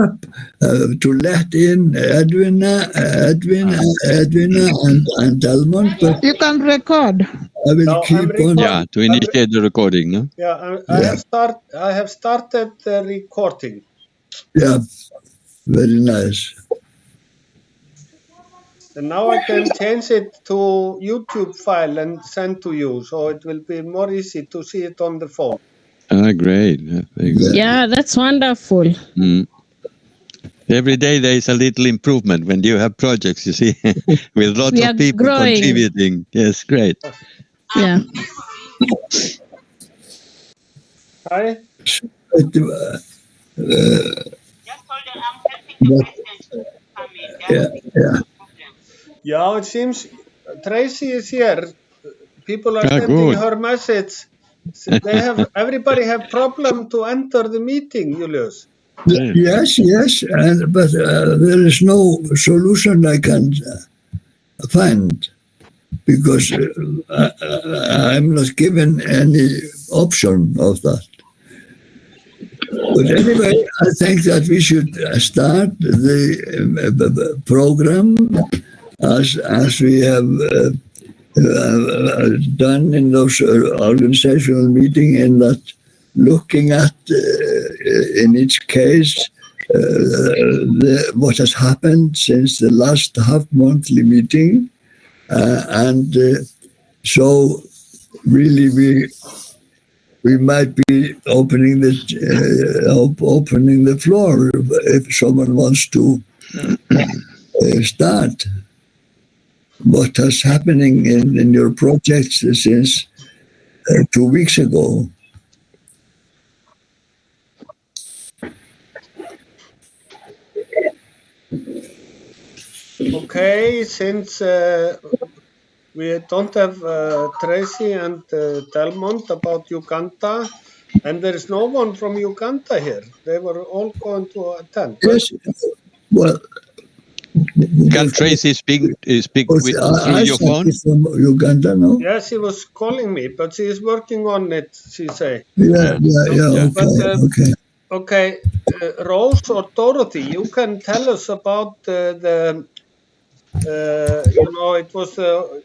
to let in Edwina, and Delmont, but You can record. I will keep on. Yeah, to initiate the recording, no? Yeah, I have started the recording. Yeah, very nice. And now I can change it to YouTube file and send to you, so it will be more easy to see it on the phone. Great. Yeah, very good. Yeah, that's wonderful. Mm. Every day there is a little improvement when you have projects, you see, with lots We are of people growing. contributing. Yes, great. Yeah. Hi. Yeah, it seems Tracy is here. People are sending good. her message. So everybody have problem to enter the meeting, Julius. Yes, but there is no solution I can find because I'm not given any option of that. But anyway, I think that we should start the program as we have done in those organizational meeting, in that looking at in each case what has happened since the last half-monthly meeting, and so really we might be opening the floor if someone wants to start. What is happening in your projects since 2 weeks ago? Okay, since we don't have Tracy and Delmont about Uganda, and there is no one from Uganda here. They were all going to attend. Yes, well... Can Tracy speak through your phone? From Uganda, no? Yes, she was calling me, but she is working on it, she say. Yeah, okay. Okay, Rose or Dorothy, you can tell us about it was the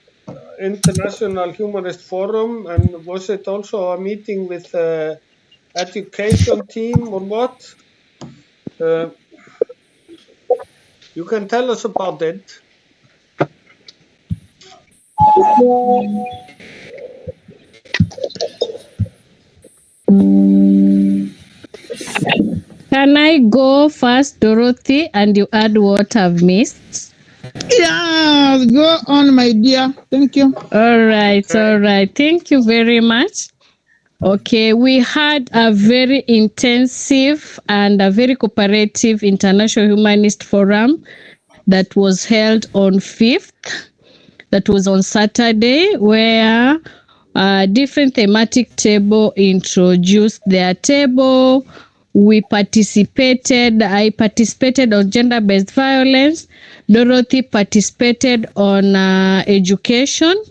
International Humanist Forum, and was it also a meeting with the education team or what? You can tell us about it. Can I go first, Dorothy, and you add what I've missed? Yeah, go on, my dear. Thank you. All right. Thank you very much. Okay, we had a very intensive and a very cooperative International Humanist Forum that was held on 5th. That was on Saturday, where different thematic table introduced their table. I participated on gender-based violence. Dorothy participated on education,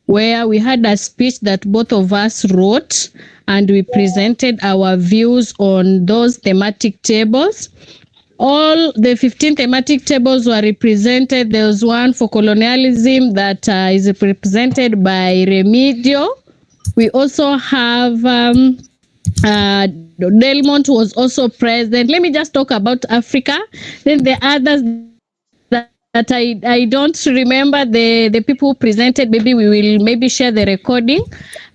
where we had a speech that both of us wrote, and we presented our views on those thematic tables. All the 15 thematic tables were represented. There was one for colonialism that is represented by Remedio. We also have Delmont was also present. Let me just talk about Africa. Then the others that I don't remember the people who presented. Maybe we will share the recording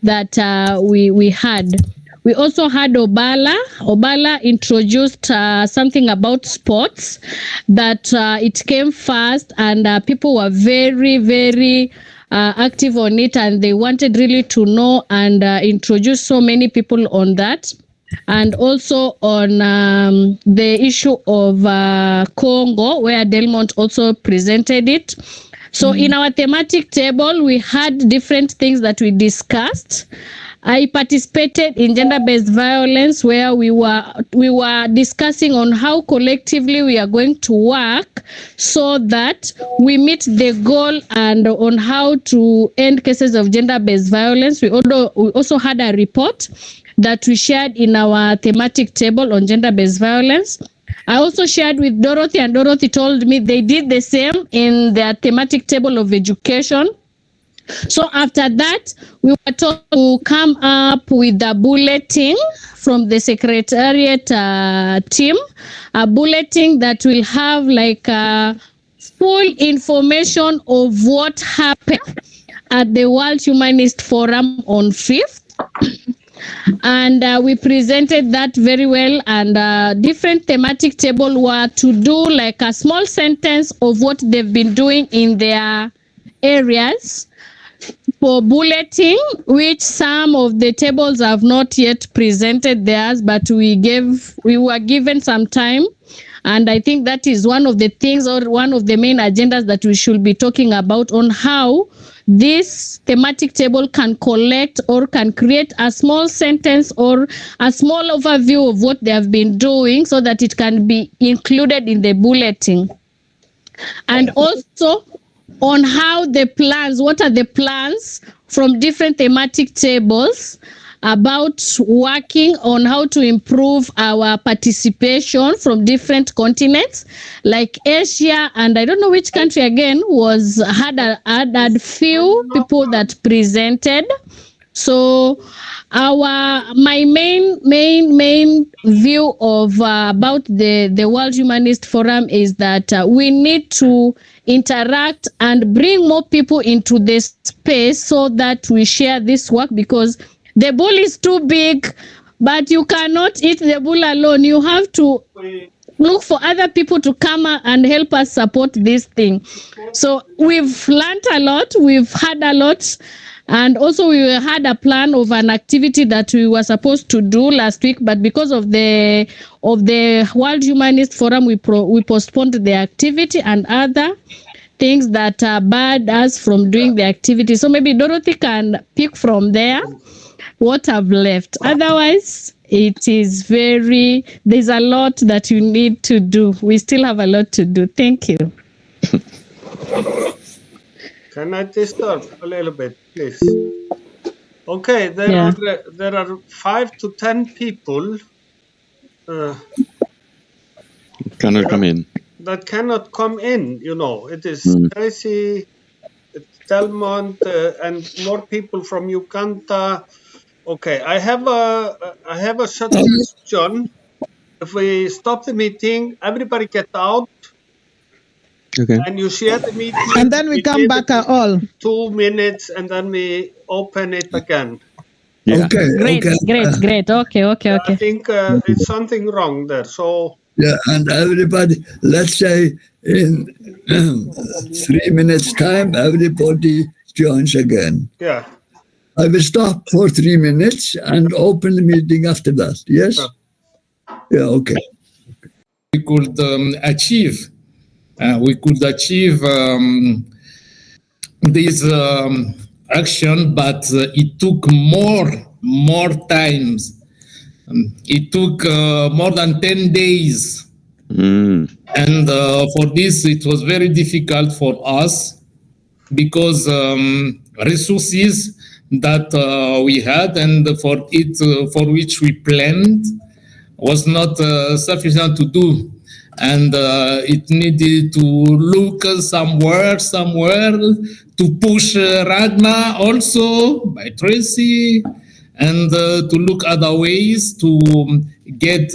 that we had. We also had Obala. Obala introduced something about sports that it came fast, and people were very, very active on it, and they wanted really to know and introduce so many people on that. And also on the issue of Congo, where Delmont also presented it. So in our thematic table, we had different things that we discussed. I participated in gender-based violence, where we were discussing on how collectively we are going to work so that we meet the goal, and on how to end cases of gender-based violence. We also had a report that we shared in our thematic table on gender-based violence. I also shared with Dorothy, and Dorothy told me they did the same in their thematic table of education. So after that, we were told to come up with a bulletin from the secretariat team, a bulletin that will have like full information of what happened at the World Humanist Forum on 5th. And we presented that very well, and different thematic table were to do like a small sentence of what they've been doing in their areas for bulleting, which some of the tables have not yet presented theirs, but we were given some time. And I think that is one of the things, or one of the main agendas that we should be talking about, on how this thematic table can collect or can create a small sentence or a small overview of what they have been doing, so that it can be included in the bulletin. And also on how the plans, what are the plans from different thematic tables about working on how to improve our participation from different continents, like Asia, and I don't know which country again had few people that presented. So my main view of about the World Humanist Forum is that we need to interact and bring more people into this space so that we share this work, because the bull is too big, but you cannot eat the bull alone. You have to look for other people to come and help us support this thing. So we've learned a lot, we've had a lot, and also we had a plan of an activity that we were supposed to do last week, but because of the World Humanist Forum, we postponed the activity and other things that barred us from doing the activity. So maybe Dorothy can pick from there what I've left. Otherwise, there's a lot that you need to do. We still have a lot to do. Thank you. Can I disturb a little bit, please? Okay, there are 5 to 10 people Cannot come in. that cannot come in. You know, it is Tracy, Delmont, and more people from Uganda. Okay, I have a suggestion. If we stop the meeting, everybody get out. Okay. And you share the meeting. And then we come give back it all. 2 minutes, and then we open it again. Yeah. Okay. Great. Okay. I think it's something wrong there. So Yeah, and everybody, let's say in 3 minutes' time, everybody joins again. yeah, I will stop for 3 minutes and open the meeting after that. Yes? Yeah, okay. We could achieve. We could achieve this action, but it took more times. It took more than 10 days. And for this, it was very difficult for us because resources that we had and for which we planned was not sufficient to do. And it needed to look somewhere to push Ragna also by Tracy, and to look other ways to get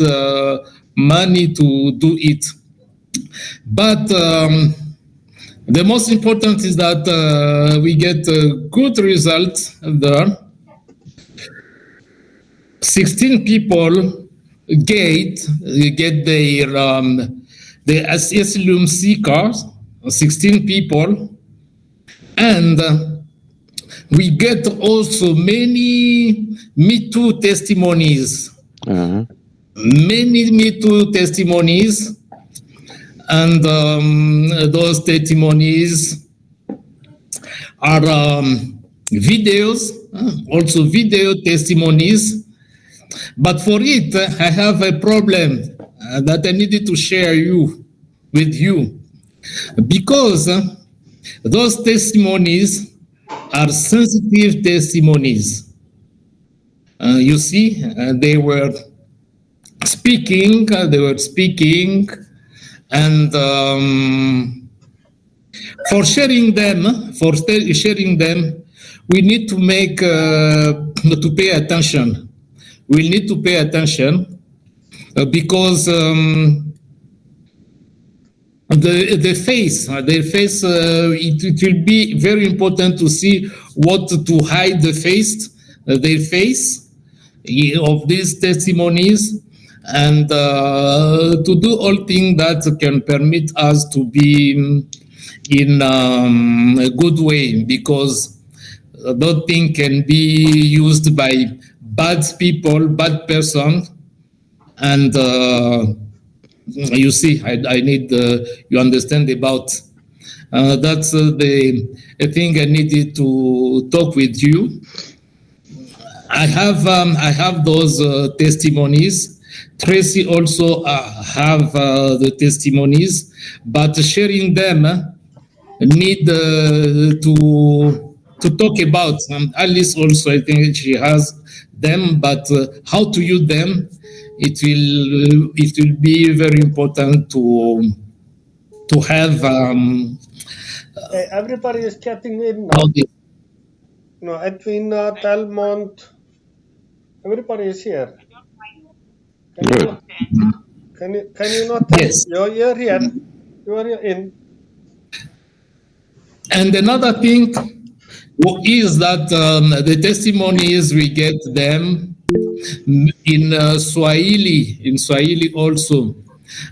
money to do it. But the most important is that we get a good result there. 16 people get their asylum seekers, 16 people, and we get also many Me Too testimonies. Many Me Too testimonies, and those testimonies are videos, also video testimonies. But for it, I have a problem that I needed to share with you, because those testimonies are sensitive testimonies. You see, they were speaking. They were speaking, and for sharing them, we need to to pay attention. We need to pay attention because their face, it will be very important to see what to hide their face of these testimonies, and to do all things that can permit us to be in a good way, because that thing can be used by bad people, bad person, and you see, I need you understand about that's the thing I needed to talk with you. I have those testimonies. Tracy also have the testimonies, but sharing them need to talk about. Alice also, I think she has them, but how to use them, it will be very important to have. Everybody is getting in now. Edwina, Delmont, everybody is here. Can you not? Yes. You're here. You are in. And another thing is that the testimonies, we get them in Swahili also,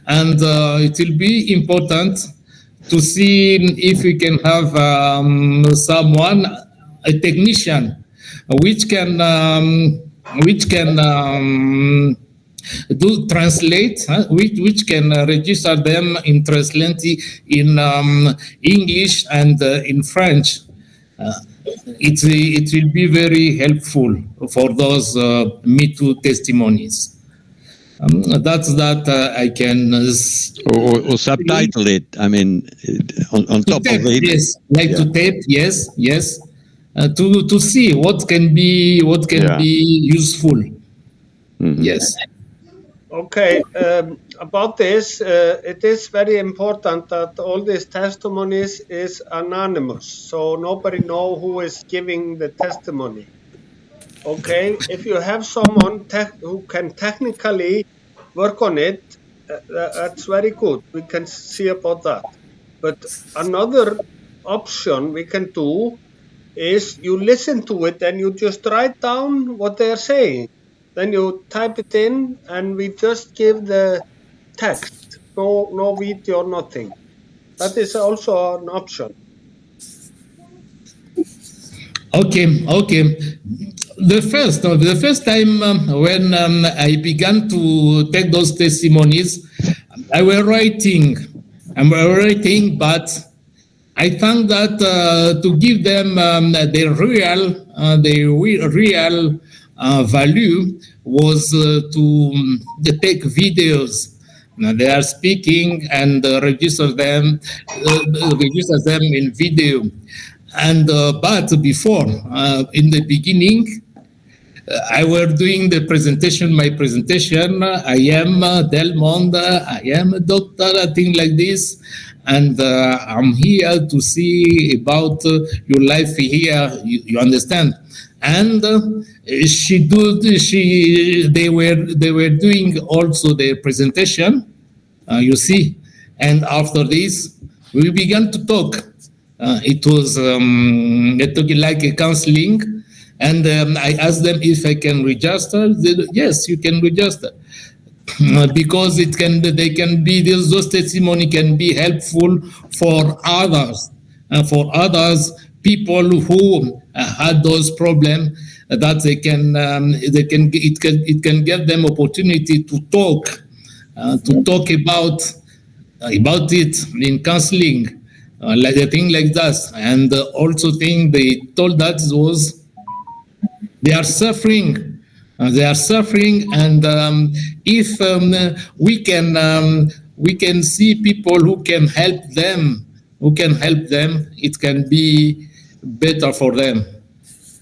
and it will be important to see if we can have someone, a technician, which can do translate, which can register them in translating in English and in French. It will be very helpful for those Me Too testimonies. That's that I can or subtitle it. I mean, on top tape, of it. Yes, to tape. Yes. To see what can be useful. Mm-hmm. Yes. Okay. About this, it is very important that all these testimonies is anonymous, so nobody know who is giving the testimony. Okay, if you have someone who can technically work on it, that's very good. We can see about that. But another option we can do is you listen to it and you just write down what they are saying. Then you type it in and we just give the text. No video, nothing. That is also an option. Okay. The first time when I began to take those testimonies, I was writing, but I think that to give them the real value was to take videos. Now they are speaking and register them in video. And but before, in the beginning, I was doing the presentation. My presentation. I am Delmont. I am a doctor. A thing like this, and I'm here to see about your life here. You understand? And they were doing also the presentation. You see, and after this, we began to talk. It was like a counseling, and I asked them if I can register. They said, yes, you can register, because those testimony can be helpful for others, people who had those problems, that it can give them opportunity to talk about it in counseling. Like a thing like that, and also thing they told that was they are suffering, and if we can see people who can help them, it can be better for them.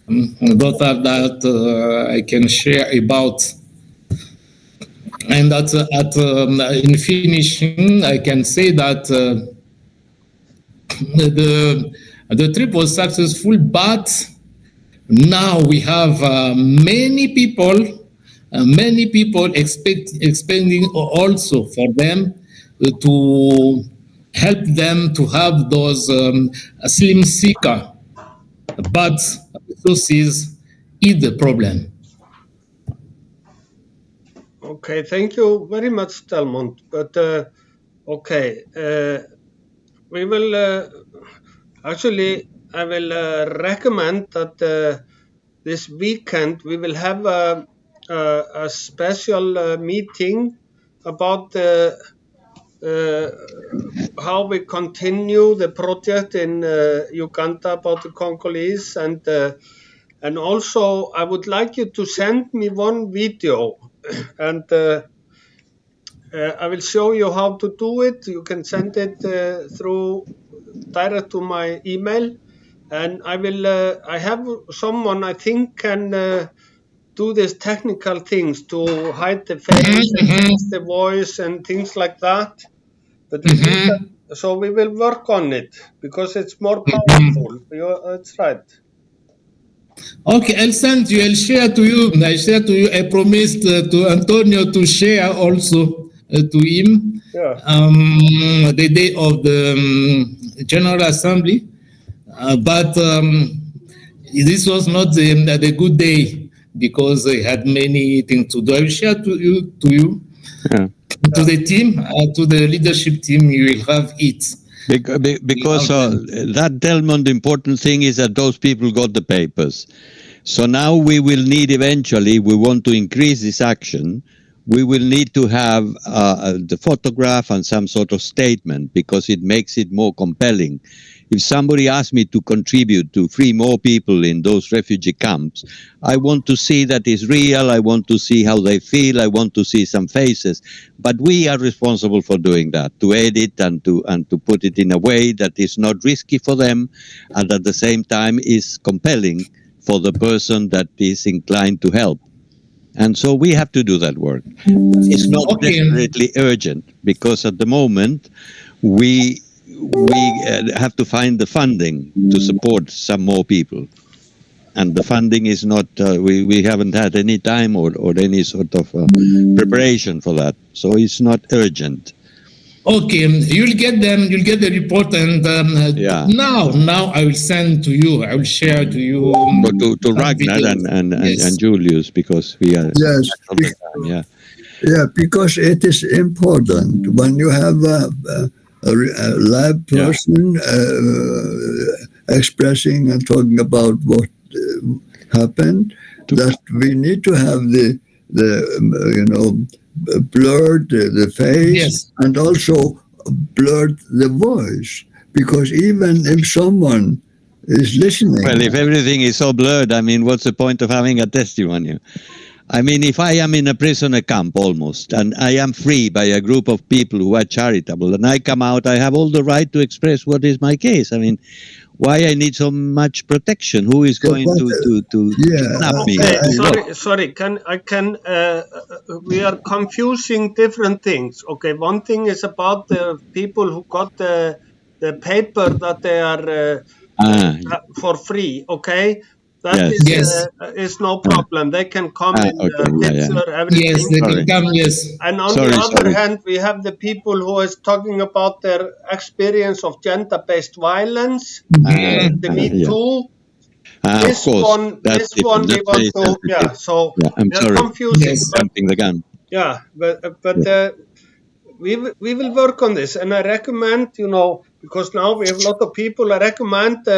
Both of that I can share about And in finishing, I can say that the trip was successful, but now we have many people expecting also for them to help them to have those slim seeker, but resources is the problem. Okay, thank you very much, Telmont. But okay, we will actually. I will recommend that this weekend we will have a special meeting about how we continue the project in Uganda about the Congolese, and also I would like you to send me one video, and I will show you how to do it. You can send it through direct to my email, and I will. I have someone I think can do these technical things to hide the face and change the voice and things like that. But we need that, so we will work on it because it's more powerful. That's right. Okay, I'll send you. I'll share to you. I share to you. I promised to Antonio to share also to him Yeah. the day of the General Assembly. But this was not the good day because I had many things to do. I will share to you, Yeah. to the team, to the leadership team. You will have it. Because that Telmont, the important thing is that those people got the papers. So now we will need eventually, we want to increase this action, we will need to have the photograph and some sort of statement because it makes it more compelling. If somebody asks me to contribute to free more people in those refugee camps, I want to see that it's real, I want to see how they feel, I want to see some faces. But we are responsible for doing that, to edit and to put it in a way that is not risky for them and at the same time is compelling for the person that is inclined to help. And so we have to do that work. It's not desperately urgent because at the moment we have to find the funding to support some more people. And the funding is not, we haven't had any time or any sort of preparation for that. So it's not urgent. Okay, you'll get them. You'll get the report, and now I will send to you. I will share to you. To Ragnar and Julius because we are because it is important when you have a live person expressing and talking about what happened, that we need to have the blurred the face and also blurred the voice, because even if someone is listening. Well, if everything is so blurred, I mean, what's the point of having a testimony? I mean, if I am in a prisoner camp almost, and I am free by a group of people who are charitable, and I come out, I have all the right to express what is my case. I mean, why I need so much protection? Who is going to kidnap me? Sorry. We are confusing different things. Okay, one thing is about the people who got the paper that they are for free. Okay. That is no problem. They can come in picture, everything. Yes, they can come, And on the other hand, we have the people who is talking about their experience of gender-based violence, the Me Too. This one we want to, so I'm sorry. confusing. Jumping the gun. Yeah, but we will work on this, and I recommend, because now we have a lot of people, I recommend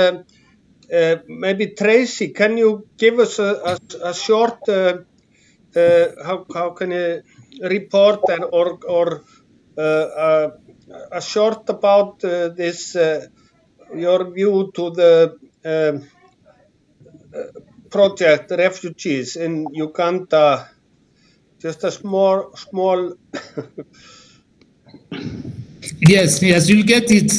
maybe Tracy, can you give us a short, how can you report or a short about this, your view to the project refugees in Uganda? Just a small. Yes, you'll get it.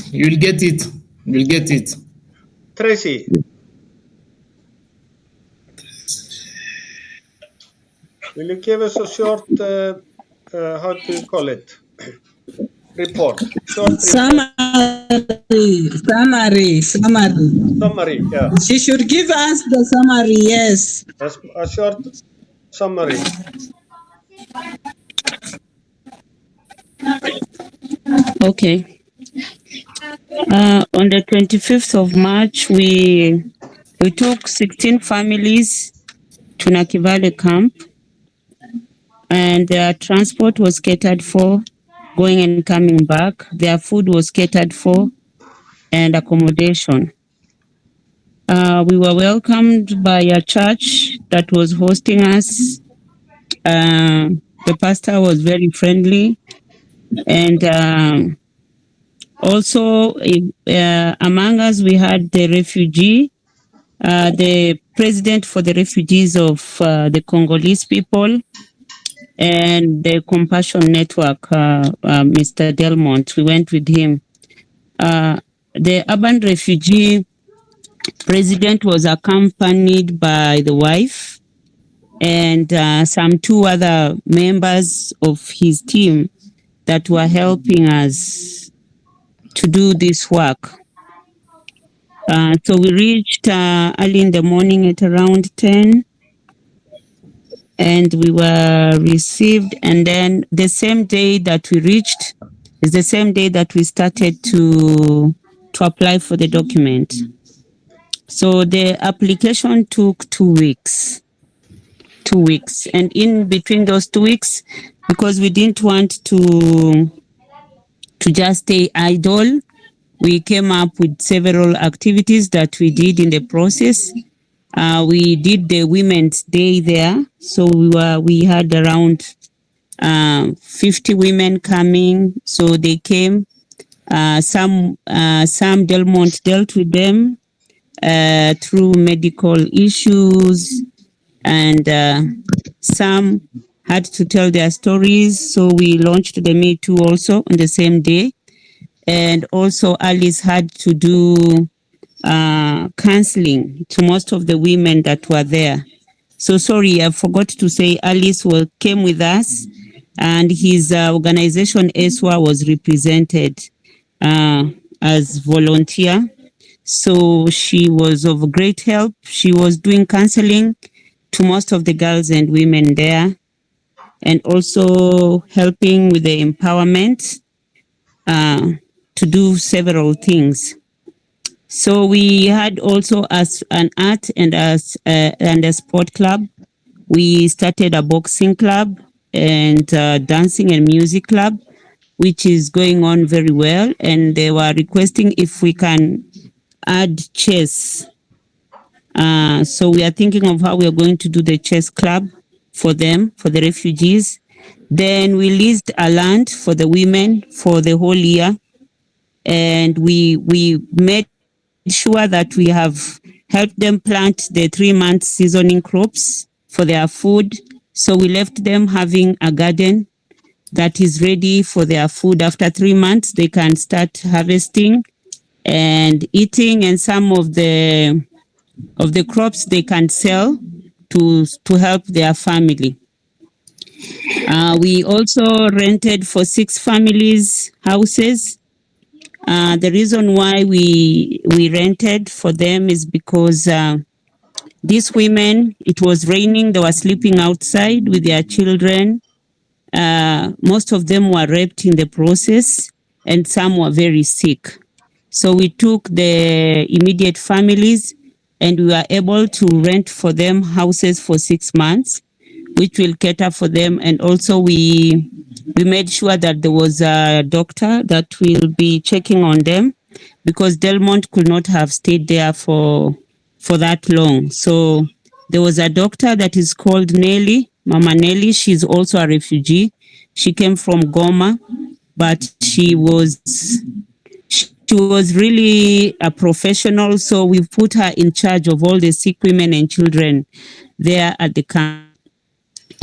Tracy. Will you give us a short how do you call it? Report. Short report. Summary, yeah. She should give us the summary, yes. A short summary. Okay. On the 25th of March, we took 16 families to Nakivale camp, and their transport was catered for, going and coming back. Their food was catered for, and accommodation. We were welcomed by a church that was hosting us. The pastor was very friendly, and also among us we had the refugee, the president for the refugees of the Congolese people, and the Compassion Network, Mr. Delmont. We went with him. The urban refugee president was accompanied by the wife and some 2 other members of his team that were helping us to do this work. So we reached early in the morning at around 10, and we were received. And then the same day that we reached is the same day that we started to apply for the document. So the application took 2 weeks. 2 weeks. And in between those 2 weeks, because we didn't want to just stay idle, we came up with several activities that we did in the process. We did the Women's Day there. So we had around 50 women coming. So they came. Some Delmont dealt with them through medical issues, and some had to tell their stories. So we launched the Me Too also on the same day. And also Alice had to do counseling to most of the women that were there. So sorry, I forgot to say Alice came with us, and his organization ESWA was represented as volunteer. So she was of great help. She was doing counseling to most of the girls and women there, and also helping with the empowerment to do several things. So we had also as an art and a sport club. We started a boxing club and dancing and music club, which is going on very well. And they were requesting if we can add chess. So we are thinking of how we are going to do the chess club for them, for the refugees. Then we leased a land for the women for the whole year. And we made sure that we have helped them plant the 3-month seasoning crops for their food. So we left them having a garden that is ready for their food. After 3 months, they can start harvesting and eating, and some of the crops they can sell to help their family. We also rented for 6 families houses. The reason why we rented for them is because these women, it was raining, they were sleeping outside with their children. Most of them were raped in the process, and some were very sick. So we took the immediate families, and we were able to rent for them houses for 6 months, which will cater for them. And also we made sure that there was a doctor that will be checking on them, because Delmont could not have stayed there for that long. So there was a doctor that is called Nelly, Mama Nelly. She's also a refugee. She came from Goma, but she was really a professional. So we put her in charge of all the sick women and children there at the camp.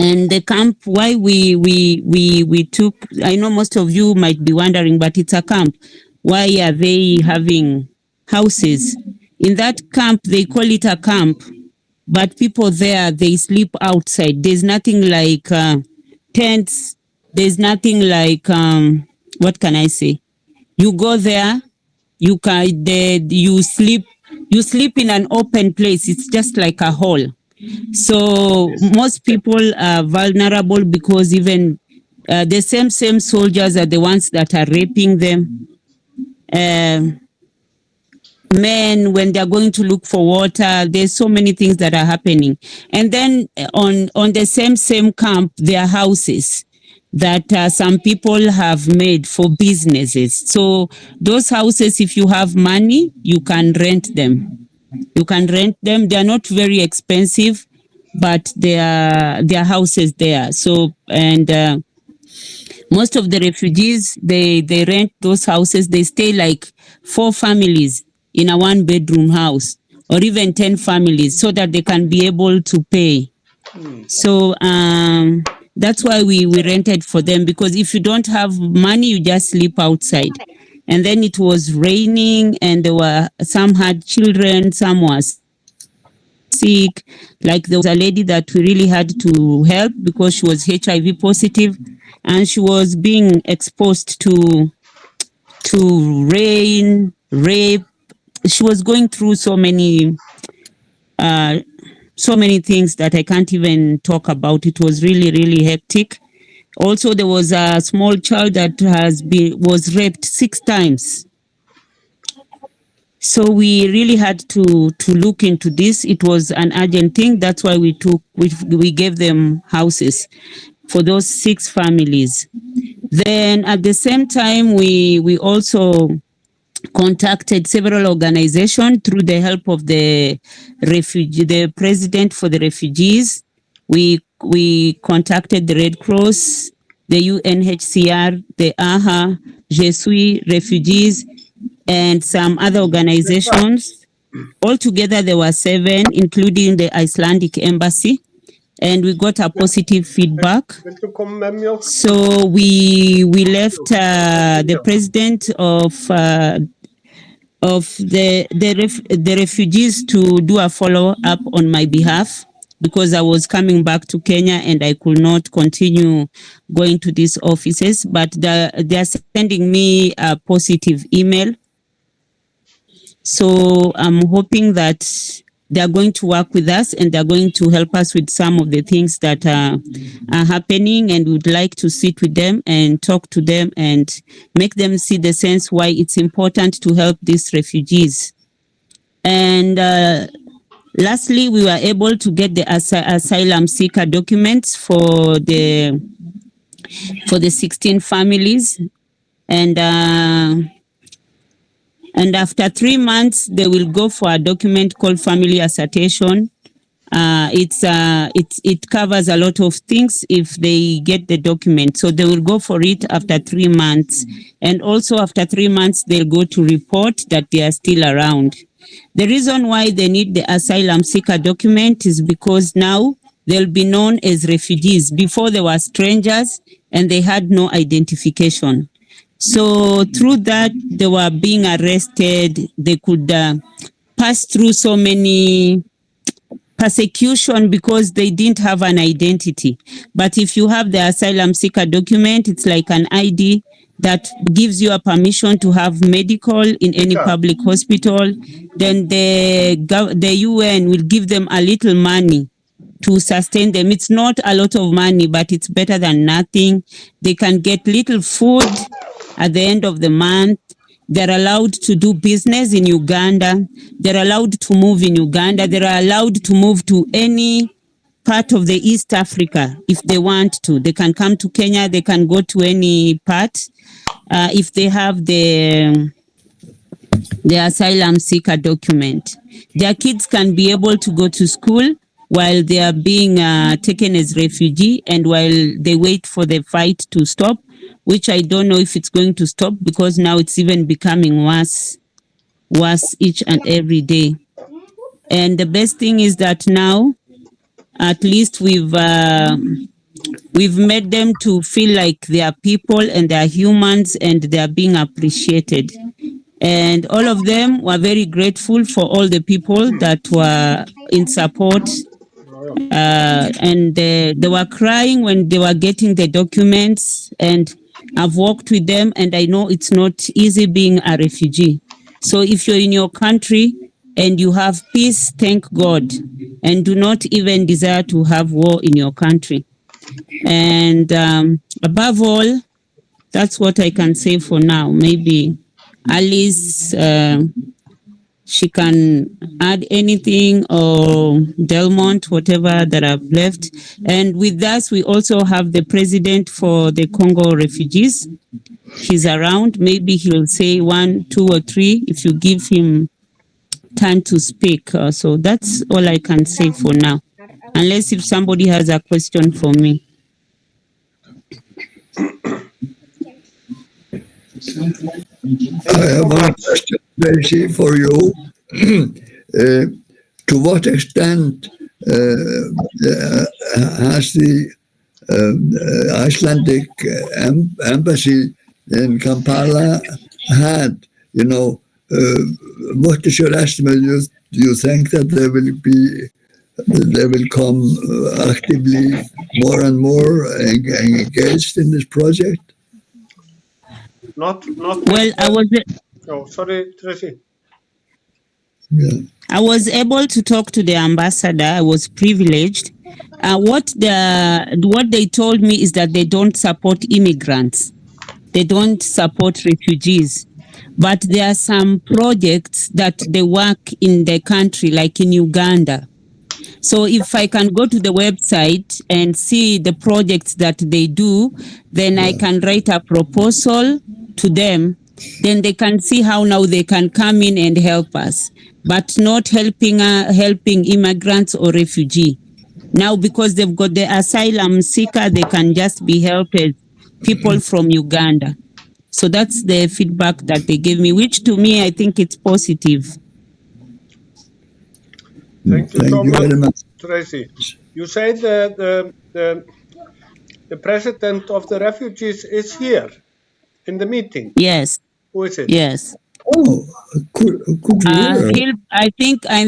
And the camp, why we took, I know most of you might be wondering, but it's a camp. Why are they having houses? In that camp, they call it a camp, but people there, they sleep outside. There's nothing like tents there's nothing like what can I say? You go there, you sleep in an open place. It's just like a hall. So most people are vulnerable because even the same soldiers are the ones that are raping them. Men, when they're going to look for water, there's so many things that are happening. And then on the same camp, there are houses that some people have made for businesses. So those houses, if you have money, you can rent them. They're not very expensive, but they are houses there. So, and most of the refugees, they rent those houses. They stay like 4 families in a 1-bedroom house, or even 10 families, so that they can be able to pay. So that's why we rented for them, because if you don't have money, you just sleep outside. And then it was raining, and some had children, some were sick. Like there was a lady that we really had to help because she was HIV positive, and she was being exposed to rain, rape. She was going through so many things that I can't even talk about. It was really, really hectic. Also, there was a small child that was raped 6 times. So we really had to look into this. It was an urgent thing. That's why we gave them houses for those 6 families. Then at the same time, we also contacted several organizations through the help of the president for the refugees. We contacted the Red Cross, the UNHCR, the AHA, Je suis Refugees, and some other organizations. Altogether, there were 7, including the Icelandic embassy, and we got a positive feedback. So we left the president of the refugees to do a follow-up on my behalf, because I was coming back to Kenya and I could not continue going to these offices, but they are sending me a positive email. So I'm hoping that they are going to work with us, and they're going to help us with some of the things that are happening, and we'd like to sit with them and talk to them and make them see the sense why it's important to help these refugees. And lastly, we were able to get the asylum seeker documents for the 16 families, and after 3 months, they will go for a document called family assertion. It covers a lot of things if they get the document. So they will go for it after 3 months. And also after 3 months, they'll go to report that they are still around. The reason why they need the asylum seeker document is because now they'll be known as refugees. Before, they were strangers and they had no identification. So through that, they were being arrested. They could pass through so many persecution because they didn't have an identity. But if you have the asylum seeker document, it's like an ID that gives you a permission to have medical in any public hospital. Then the UN will give them a little money to sustain them. It's not a lot of money, but it's better than nothing. They can get little food at the end of the month. They're allowed to do business in Uganda. They're allowed to move in Uganda. They're allowed to move to any part of the East Africa if they want to. They can come to Kenya. They can go to any part if they have the asylum seeker document. Their kids can be able to go to school while they are being taken as refugee, and while they wait for the fight to stop, which I don't know if it's going to stop, because now it's even becoming worse each and every day. And the best thing is that now, at least we've made them to feel like they are people and they are humans and they are being appreciated. And all of them were very grateful for all the people that were in support and they were crying when they were getting the documents, and I've worked with them, and I know it's not easy being a refugee. So if you're in your country and you have peace, thank God, and do not even desire to have war in your country. And above all, that's what I can say for now. Maybe Alice, she can add anything, or Delmont, whatever that I've left. And with us, we also have the president for the Congo refugees. He's around. Maybe he'll say 1, 2, or 3 if you give him time to speak. So that's all I can say for now, unless if somebody has a question for me. I have one question, Tracy, for you. To what extent has the Icelandic embassy in Kampala had, what is your estimate? Do you think that they will come actively more and more engaged in this project? Not. Well, I was. Oh, sorry, Tracy. Yeah. I was able to talk to the ambassador. I was privileged. What they told me is that they don't support immigrants. They don't support refugees. But there are some projects that they work in the country, like in Uganda. So if I can go to the website and see the projects that they do, then I can write a proposal to them. Then they can see how now they can come in and help us, but not helping immigrants or refugee. Now, because they've got the asylum seeker, they can just be helped people from Uganda. So that's the feedback that they gave me, which to me, I think it's positive. Thank you so much, Tracy. You say the president of the refugees is here in the meeting. Yes. Who is it? Yes. Oh, could you? I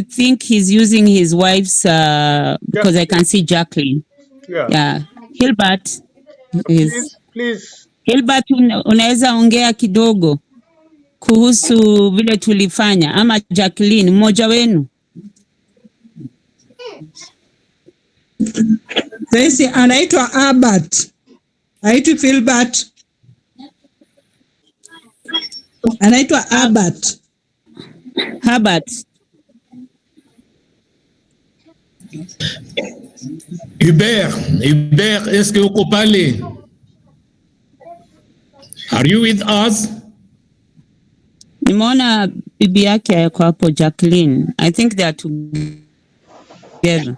think he's using his wife's because I can see Jacqueline. Yeah. Hilbert. Please. Hilbert, unaweza ongea kidogo kuhusu vile tulifanya, ama Jacqueline, mmoja wenu? Tracy anaitwa Albert. Haitwi Philbert. Anaitwa Albert. Herbert. Hubert, est-ce que vous parlez? Are you with us? Nimeona bibi yake yako hapo, Jacqueline. I think they are together.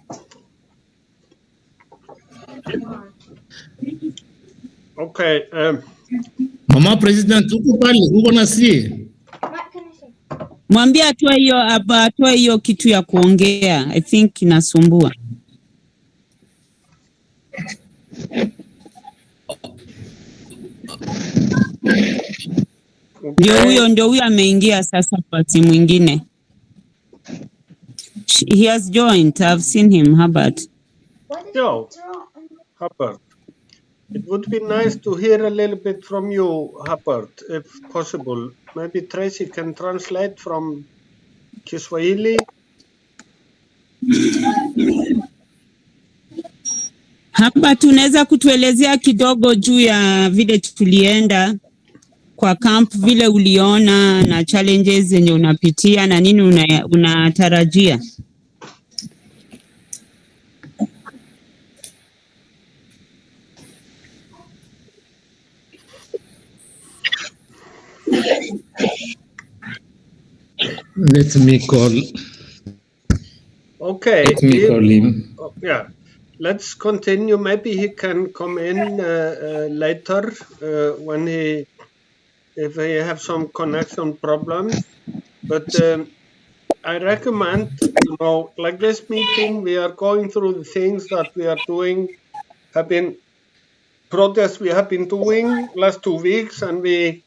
Okay. Mama President, uko pale, uko nasiye? Mwambie atoe hiyo kitu ya kuongea. I think inasumbua. Ndio huyo ameingia sasa kwa timu mwingine. He has joined. I've seen him, Herbert. Yo, Herbert. It would be nice to hear a little bit from you, Herbert, if possible. Maybe Tracy can translate from Kiswahili. Herbert, unaweza kutuelezea kidogo juu ya vile tulienda kwa camp, vile uliona na challenges zenye unapitia na nini unatarajia? Let me call. Okay. Let me call him. Yeah. Let's continue. Maybe he can come in later when if he have some connection problems. But I recommend, like this meeting, we are going through the things that we are doing, protests we have been doing last 2 weeks, and we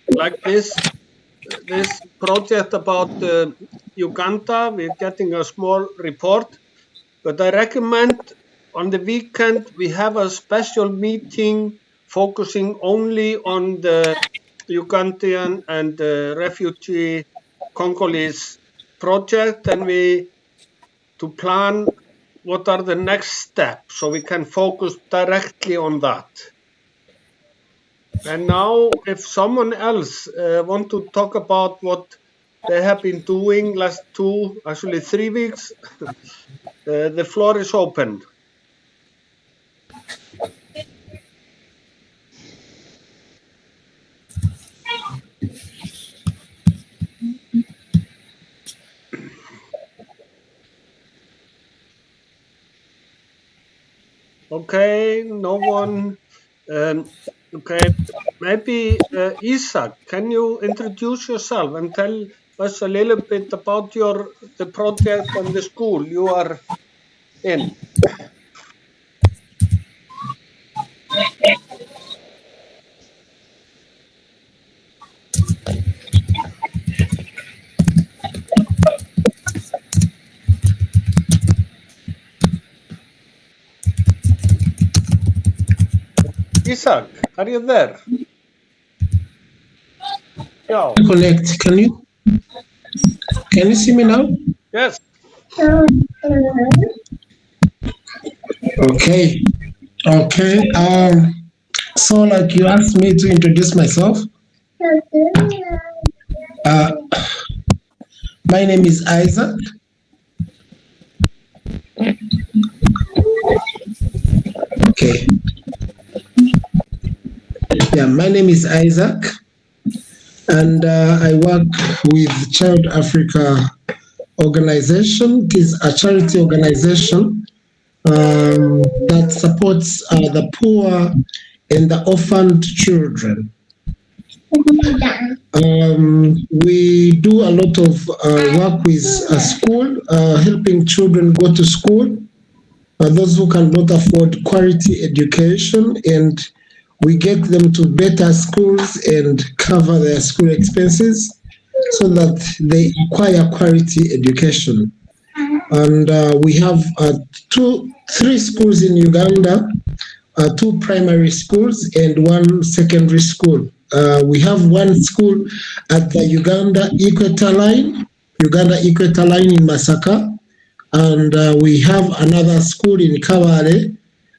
like this project about Uganda. We're getting a small report, but I recommend on the weekend we have a special meeting focusing only on the Ugandan and refugee Congolese project, and we to plan what are the next steps so we can focus directly on that. And now if someone else want to talk about what they have been doing last 3 weeks, the floor is open. Okay, no one. Okay, maybe Isaac, can you introduce yourself and tell us a little bit about the project and the school you are in? Isaac, are you there? Yeah. Connect. Can you see me now? Yes. Okay. So like you asked me to introduce myself. My name is Isaac. Okay. Yeah, my name is Isaac, and I work with Child Africa organization. It is a charity organization that supports the poor and the orphaned children. We do a lot of work with a school, helping children go to school, those who cannot afford quality education, and we get them to better schools and cover their school expenses so that they acquire quality education. And we have 3 schools in Uganda, 2 primary schools and 1 secondary school. We have 1 school at the Uganda Equator Line in Masaka, and we have another school in Kabale,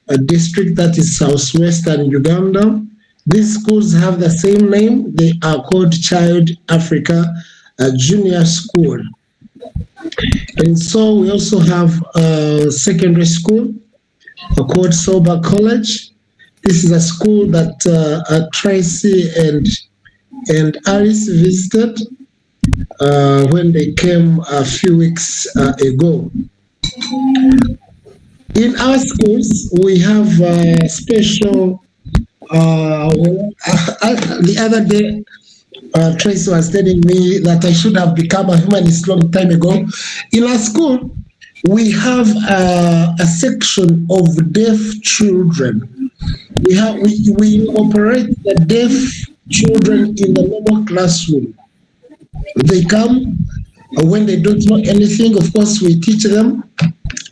a district that is southwestern Uganda. These schools have the same name. They are called Child Africa Junior School. And so we also have a secondary school called Sober College. This is a school that Tracy and Alice visited when they came a few weeks ago. In our schools, we have special. The other day, Tracy was telling me that I should have become a humanist long time ago. In our school, we have a section of deaf children. We operate the deaf children in the normal classroom. They come when they don't know anything. Of course, we teach them.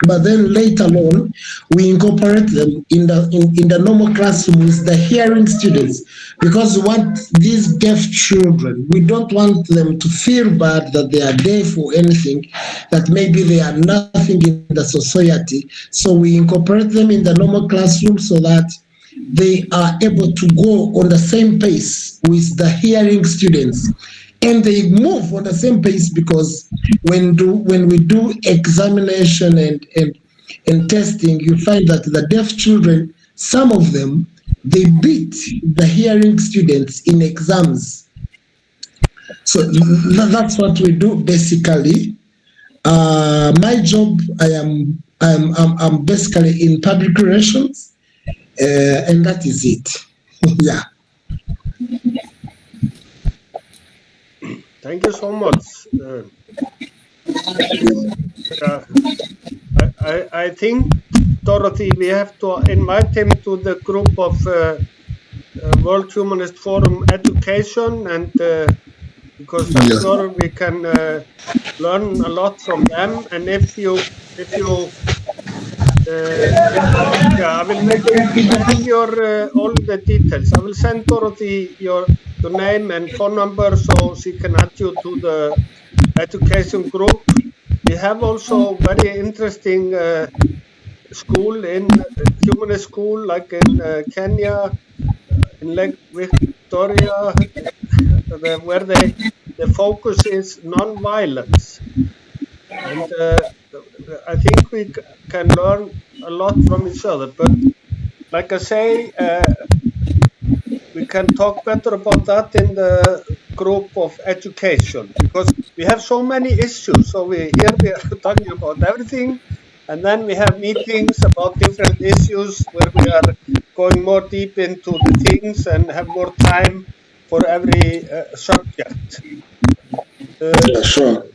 But then later on, we incorporate them in the normal classroom with the hearing students, because we want these deaf children, we don't want them to feel bad that they are deaf or anything, that maybe they are nothing in the society. So we incorporate them in the normal classroom so that they are able to go on the same pace with the hearing students. And they move on the same pace, because when we do examination and testing, you find that the deaf children, some of them, they beat the hearing students in exams. So that's what we do basically. My job, I'm basically in public relations, and that is it. Yeah. Thank you so much. I think, Dorothy, we have to invite him to the group of World Humanist Forum Education, and because I'm Yeah. sure we can learn a lot from them. And if you yeah, I will maybe send your all the details. I will send Dorothy your name and phone number so she can add you to the education group. We have also very interesting school in humanist school, like in Kenya, in Lake Victoria, where the focus is non-violence, and I think we can learn a lot from each other. But like I say, we can talk better about that in the group of education because we have so many issues. So here we are talking about everything, and then we have meetings about different issues where we are going more deep into the things and have more time for every subject. Yeah, sure.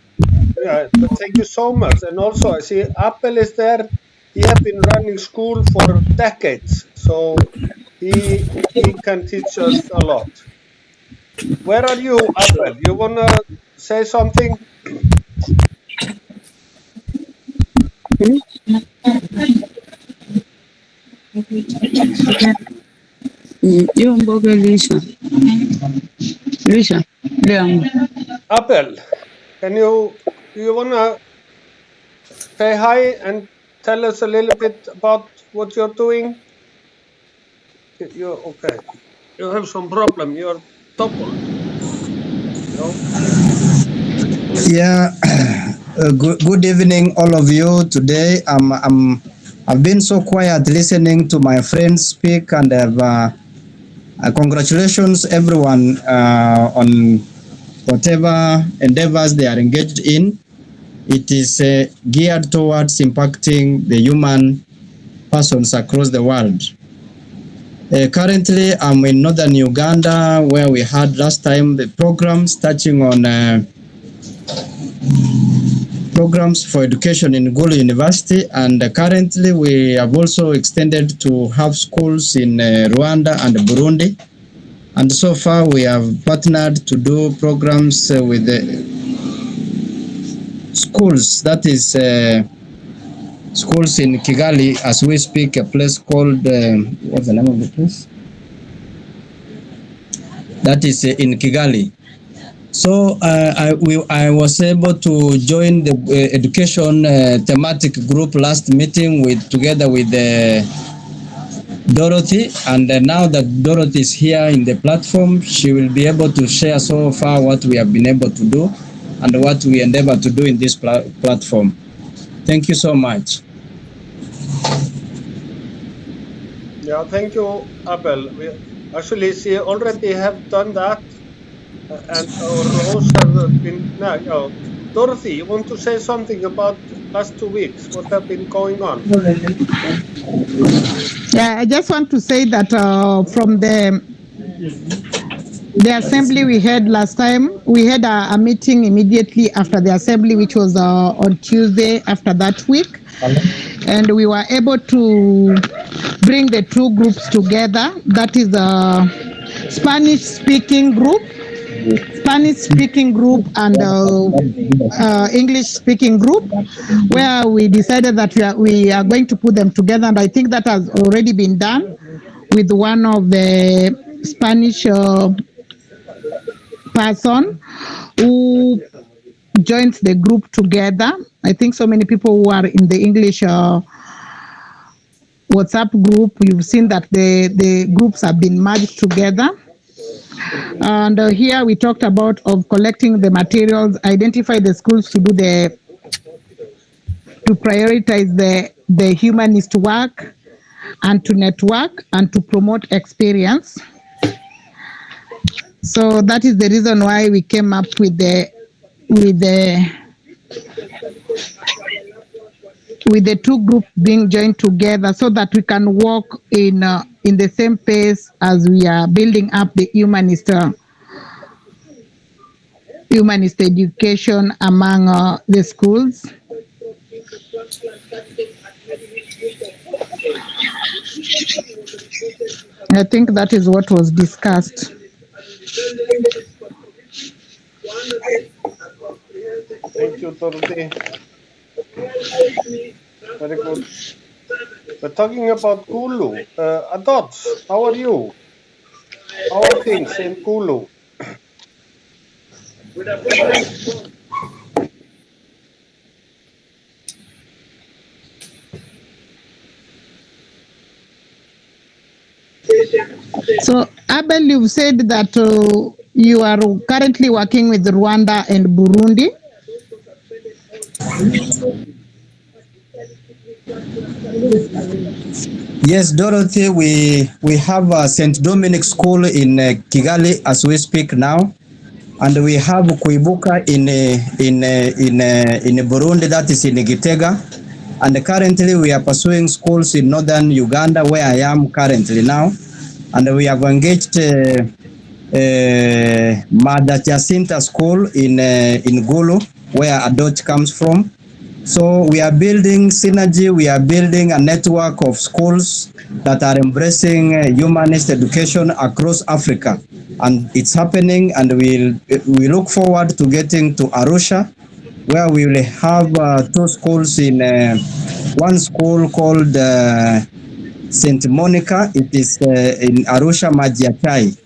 Yeah, but thank you so much. And also, I see Appel is there. He have been running school for decades, so he can teach us a lot. Where are you, Appel? You wanna say something? Yo mboga Lisha. Lisha. Yeah. Appel, can you wanna say hi and tell us a little bit about what you're doing? You okay? You have some problem. You're doubled. No. Yeah, good evening, all of you. Today, I've been so quiet listening to my friends speak, and congratulations everyone on whatever endeavors they are engaged in. It is geared towards impacting the human persons across the world. Currently, I'm in northern Uganda, where we had last time the programs touching on programs for education in Gulu University, and currently we have also extended to have schools in Rwanda and Burundi. And so far we have partnered to do programs with the schools, that is schools in Kigali as we speak, a place called, what's the name of the place? That is in Kigali. So I was able to join the education thematic group last meeting together with Dorothy, and now that Dorothy is here in the platform, she will be able to share so far what we have been able to do and what we endeavor to do in this platform. Thank you so much. Yeah, thank you, Abel. We actually she already have done that, and our roles have been. No, Dorothy, you want to say something about last 2 weeks? What have been going on? Yeah, I just want to say that from the assembly we had last time, we had a meeting immediately after the assembly, which was on Tuesday after that week. And we were able to bring the two groups together. That is the Spanish-speaking group and English-speaking group, where we decided that we are going to put them together. And I think that has already been done with one of the Spanish person who joins the group together. I think so many people who are in the English WhatsApp group, you've seen that the groups have been merged together. And here we talked about of collecting the materials, identify the schools to do to prioritize the humanist work, and to network and to promote experience. So that is the reason why we came up with the two groups being joined together, so that we can work in the same pace as we are building up the humanist education among the schools. I think that is what was discussed. Thank you, Dorothy. Very good. We're talking about Gulu. Adots, how are you? How are things in Gulu? So, Abel, you've said that you are currently working with Rwanda and Burundi. Yes, Dorothy, we have St. Dominic School in Kigali as we speak now, and we have Kuibuka in Burundi, that is in Gitega, and currently we are pursuing schools in northern Uganda, where I am currently now, and we have engaged Mother Jacinta School in Gulu, where Adot comes from. So we are building synergy, we are building a network of schools that are embracing humanist education across Africa. And it's happening, and we look forward to getting to Arusha, where we will have two schools in one school called St. Monica. It is in Arusha Majiachai.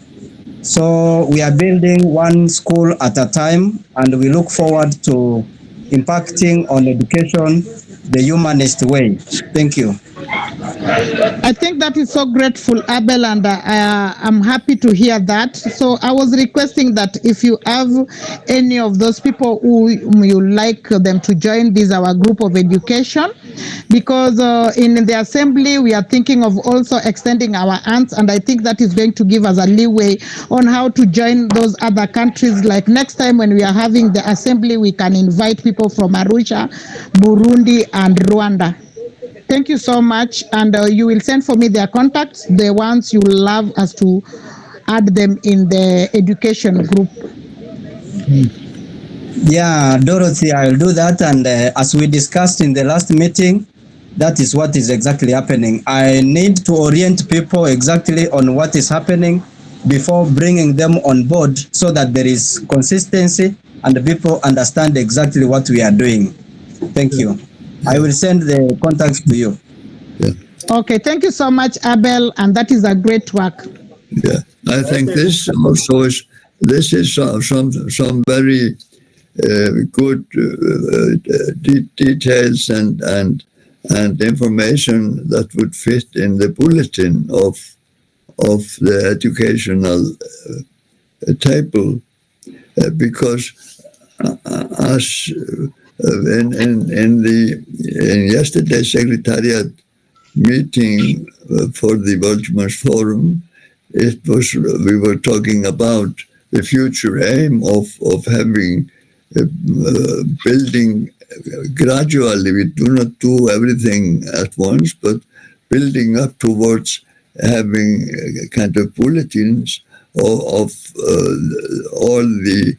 So we are building one school at a time, and we look forward to impacting on education the humanist way. Thank you. I think that is so grateful, Abel, and I'm happy to hear that. So I was requesting that if you have any of those people who you like them to join this our group of education, because in the assembly we are thinking of also extending our hands, and I think that is going to give us a leeway on how to join those other countries. Like next time when we are having the assembly, we can invite people from Arusha, Burundi, and Rwanda. Thank you so much, and you will send for me their contacts, the ones you love us to add them in the education group. Yeah, Dorothy, I'll do that. And as we discussed in the last meeting, that is what is exactly happening. I need to orient people exactly on what is happening before bringing them on board, so that there is consistency and people understand exactly what we are doing. Thank you. I will send the contacts to you. Okay, thank you so much, Abel, and that is a great work. Yeah, I think this also is some very good details and information that would fit in the bulletin of the educational table, because as in yesterday's secretariat meeting for the Vultures Forum, we were talking about the future aim of having building gradually. We do not do everything at once, but building up towards having kind of bulletins of all the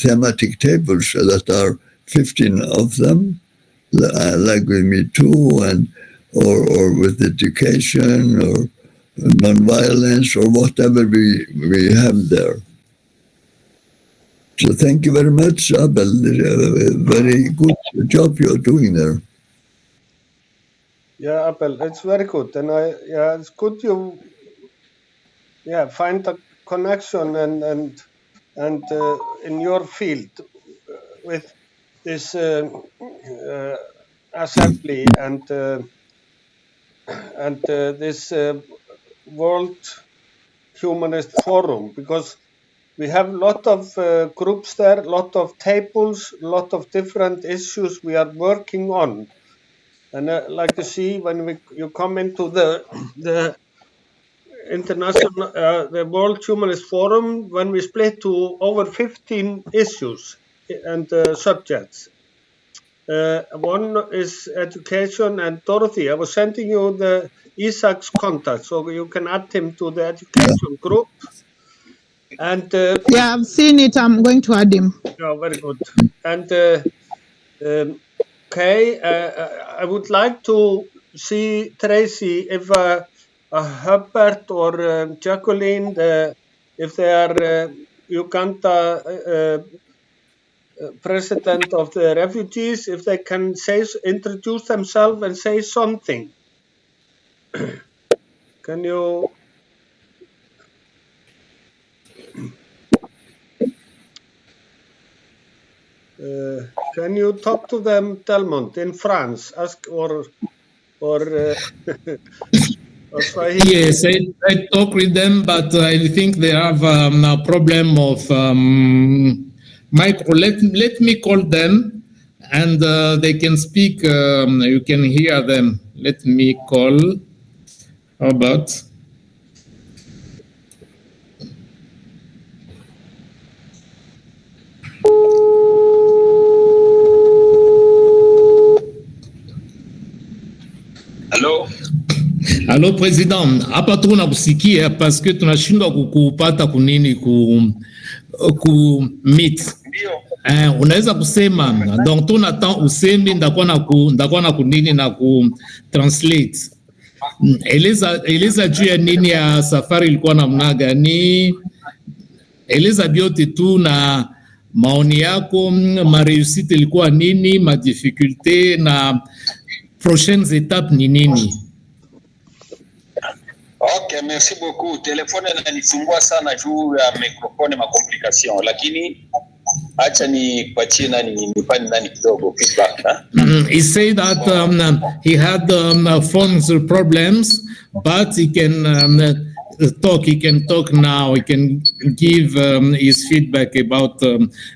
thematic tables, that are 15 of them, like with Me Too, and or with education or non-violence or whatever we have there. So thank you very much, Abel. Very good job you're doing there. Yeah, Abel, it's very good, and it's good you find a connection and in your field with this assembly and this World Humanist Forum, because we have a lot of groups there, a lot of tables, a lot of different issues we are working on. And I like to see when you come into the international, the World Humanist Forum, when we split to over 15 issues and subjects. One is education, and Dorothy, I was sending you the Isaac's contact, so you can add him to the education group. And yeah, I've seen it. I'm going to add him. Yeah, very good. And Kay, I would like to see Tracy if Hubbard or Jacqueline, if they are Uganda president of the refugees, if they can introduce themselves and say something. Can you? Can you talk to them, Delmont, in France? Ask or yes, I talk with them, but I think they have a problem of micro. Let me call them, and they can speak. You can hear them. Let me call. How about? Halo President, hapa tuko na kusikia paske tunashindwa kukupata kunini ku meet. Unaweza kusema donc ton attend usemi ndakuwa na kunini na ku translate. Eleza juu ya nini ya safari ilikuwa namna gani? Eleza biote tu na maoni yako, mareusite ilikuwa nini, madifikulte na prochaines étapes ni nini? Ok, merci beaucoup. Telefone inanisumbua sana juu ya mikrofoni complication, lakini acha nipatie nipani kidogo feedback. He said that he had phone problems, but he can talk. He can talk now. He can give his feedback about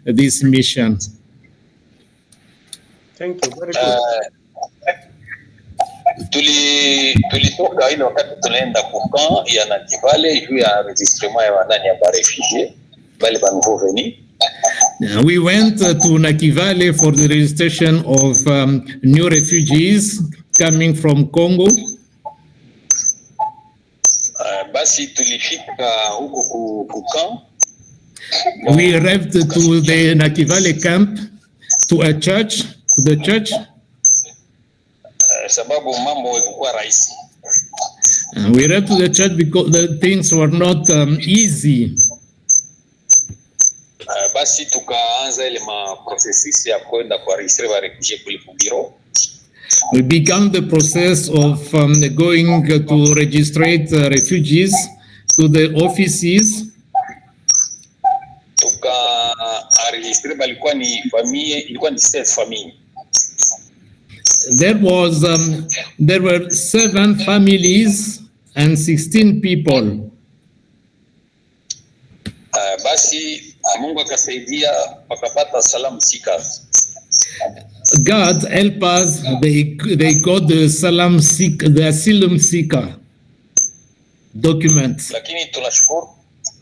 this mission. Thank you. Very good. Tulitoka ile wakati tunaenda kukan ya Nakivale juu ya registrement ya wanani ya barefugee bale ba nouveau venu. We went to Nakivale for the registration of new refugees coming from Congo. Basi tulifika huko kukan. We arrived to the Nakivale camp, to a church, to the church. Sababu mambo ilikuwa rahisi. We arrived to the church because the things were not easy. Basi tukaanza ile processes ya kwenda kwa registre wa refugee kule bureau. We began the process of going to registrate refugees to the offices. Tuka registre balikuwa ni famille, ilikuwa ni 16 famille. There were 7 families and 16 people. Basi Mungu akasaidia wakapata asylum seekers. God help us. They got the asylum seeker document. Lakini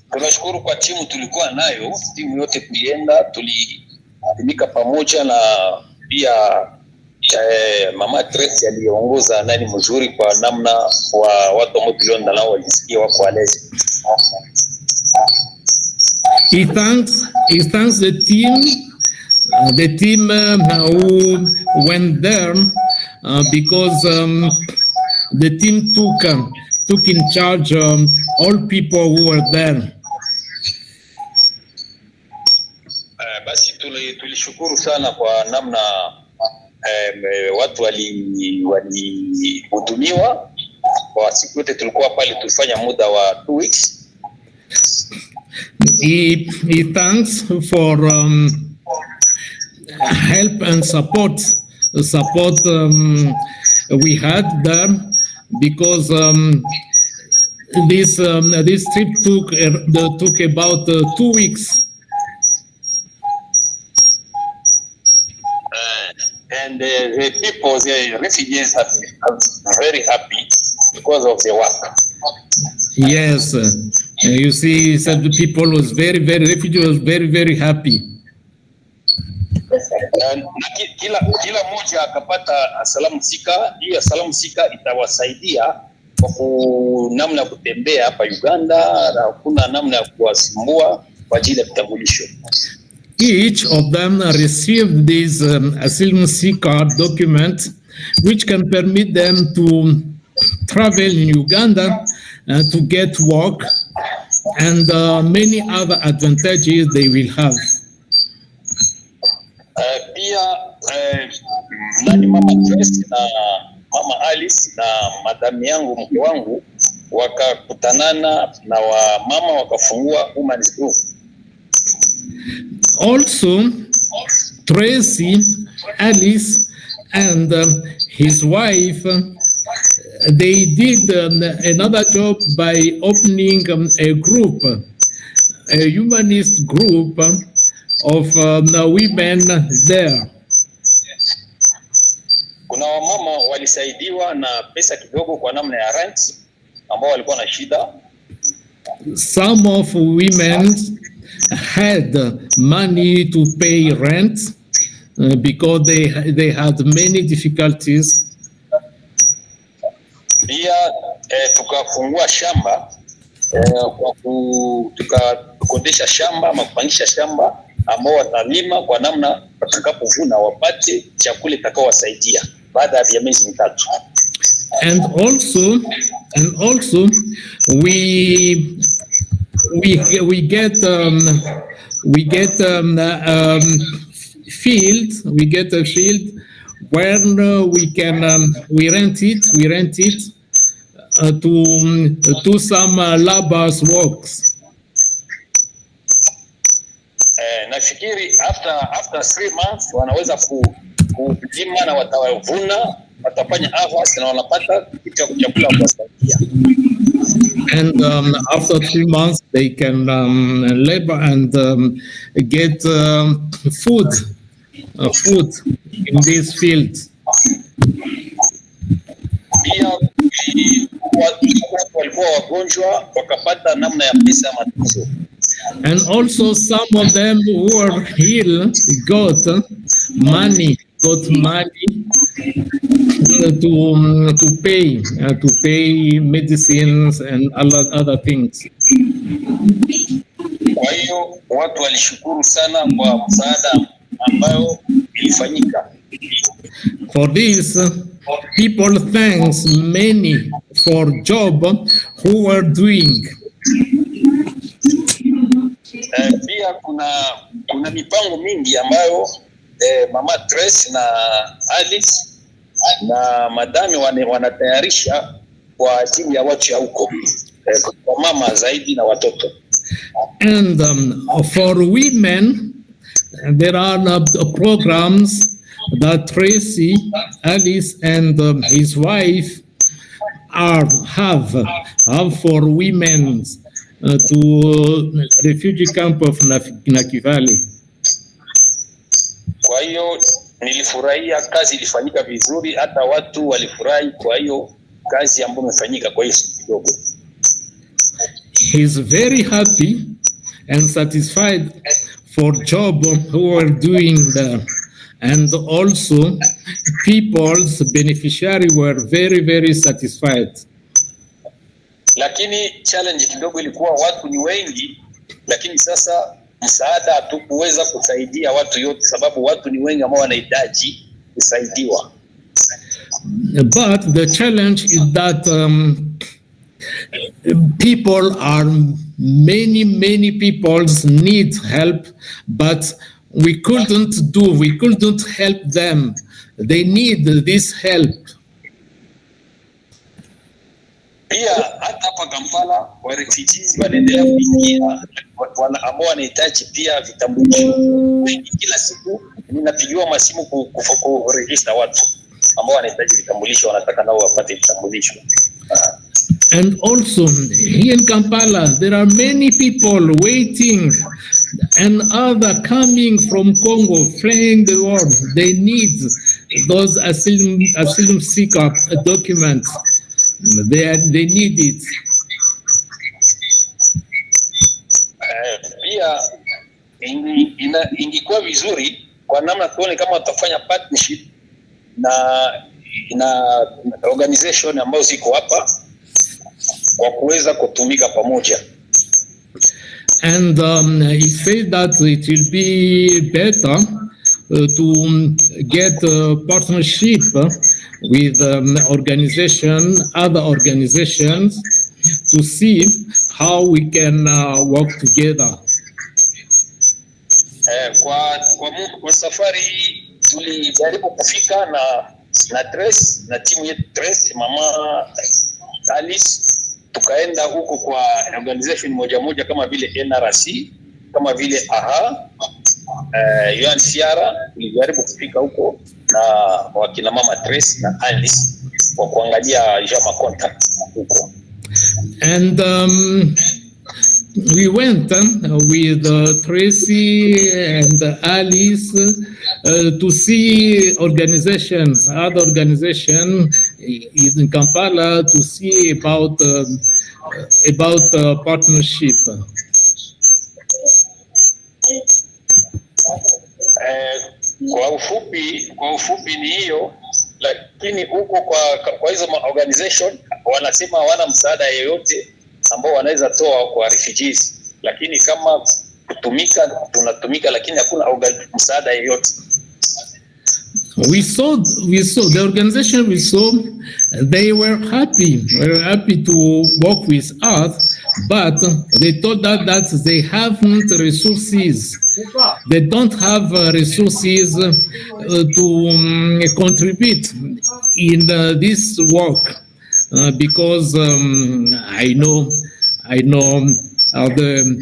tunashukuru kwa timu tulikuwa nayo, timu yote kuienda, tulitumika pamoja na pia Mama Tracy aliongoza nani mzuri kwa namna wa watu ambao tuliona nao walisikia wako alezi. He thanks the team who went there because the team took in charge all people who were there. Basi tulishukuru sana kwa namna watu walihudumiwa kwa siku yote tulikuwa pale, tulifanya muda wa 2 weeks. He thanks for help and support we had there because this trip took about 2 weeks. And the people, the refugees are very happy because of the work. Yes, you see, said the people was refugees was very happy. Kila moja akapata asalamu sika. Hii asalamu sika itawasaidia kwa namna ya kutembea hapa Uganda, na kuna namna ya kuwasumbua kwa ajili ya kitambulisho. Each of them received this asylum seeker document, which can permit them to travel in Uganda to get work and many other advantages they will have. Pia nani mama Tracy na mama Alice na madami yangu mke wangu wakakutanana na wamama wakafungua women's group. Also, Tracy, Alice, and his wife, they did another job by opening a group, a humanist group of women there. Kuna wamama walisaidiwa na pesa kidogo kwa namna ya rent ambao walikuwa na shida. Some of women had money to pay rent because they had many difficulties. Pia tukafungua shamba tukakodesha shamba ama kupangisha shamba ambao watalima kwa namna watakapovuna wapate chakula itakayowasaidia baada ya miezi mitatu. And also we get a field where we rent it to do some labor's works. Nafikiri after 3 months wanaweza kulima na watavuna, watafanya harvest na wanapata chakula kuwasaidia. And after 3 months they can labor and get food in this field. Pia watu walikuwa wagonjwa wakapata namna ya pesa ya matunzo. And also some of them who were healed got money to pay medicines and other things. Kwa hiyo watu walishukuru sana kwa msaada ambayo ilifanyika. For this, people thanks many for job who were doing. Pia kuna mipango mingi ambayo mama Trace na Alice na madami wanatayarisha kwa ajili ya watu ya huko, kwa mama zaidi na watoto. And for women, there are programs that Tracy, Alice, and his wife have for women to refugee camp of Nakivale. Kwa hiyo nilifurahia kazi ilifanyika vizuri, hata watu walifurahi kwa hiyo kazi ambayo imefanyika kwa hiyo kidogo. He's very happy and satisfied for job who are doing there, and also people's beneficiary were very satisfied. Lakini challenge kidogo ilikuwa watu ni wengi, lakini sasa msaada hatukuweza kusaidia watu yote sababu watu ni wengi ambao wanahitaji kusaidiwa. But the challenge is that people are many people need help, but we couldn't help them. They need this help. Pia hata hapa Kampala wa refugees wanaendelea kuingia ambao wanahitaji pia vitambulisho. Kila siku ninapigiwa masimu kuregister watu ambao wanahitaji vitambulisho, wanataka nao wapate vitambulisho. And also here in Kampala there are many people waiting and other coming from Congo, fleeing the war. They need those asylum seeker documents. They need it. Pia ingekuwa vizuri kwa namna tuone kama tutafanya partnership na organization ambazo ziko hapa kwa kuweza kutumika pamoja. And he said that it will be better to get a partnership with other organizations to see how we can work together. Kwa safari hii tulijaribu kufika na Trace na timu yetu Trace, mama Alice, tukaenda huko kwa organization moja kama vile NRC, kama vile AHA, UNHCR. Tulijaribu kufika huko na wakina mama Trace na Alice kwa kuangalia jama contact huko. And we went with Tracy and Alice to see organizations, other organizations in Kampala, to see about partnership. Kwa ufupi ni hiyo, lakini huko kwa hizo organization wanasema hawana msaada yeyote ambao wanaweza toa kwa refugees, lakini kama tunatumika, lakini hakuna msaada yeyote. We saw the organization. We saw they were happy to work with us, but they told us that they haven't resources. They don't have resources to contribute in this work because I know the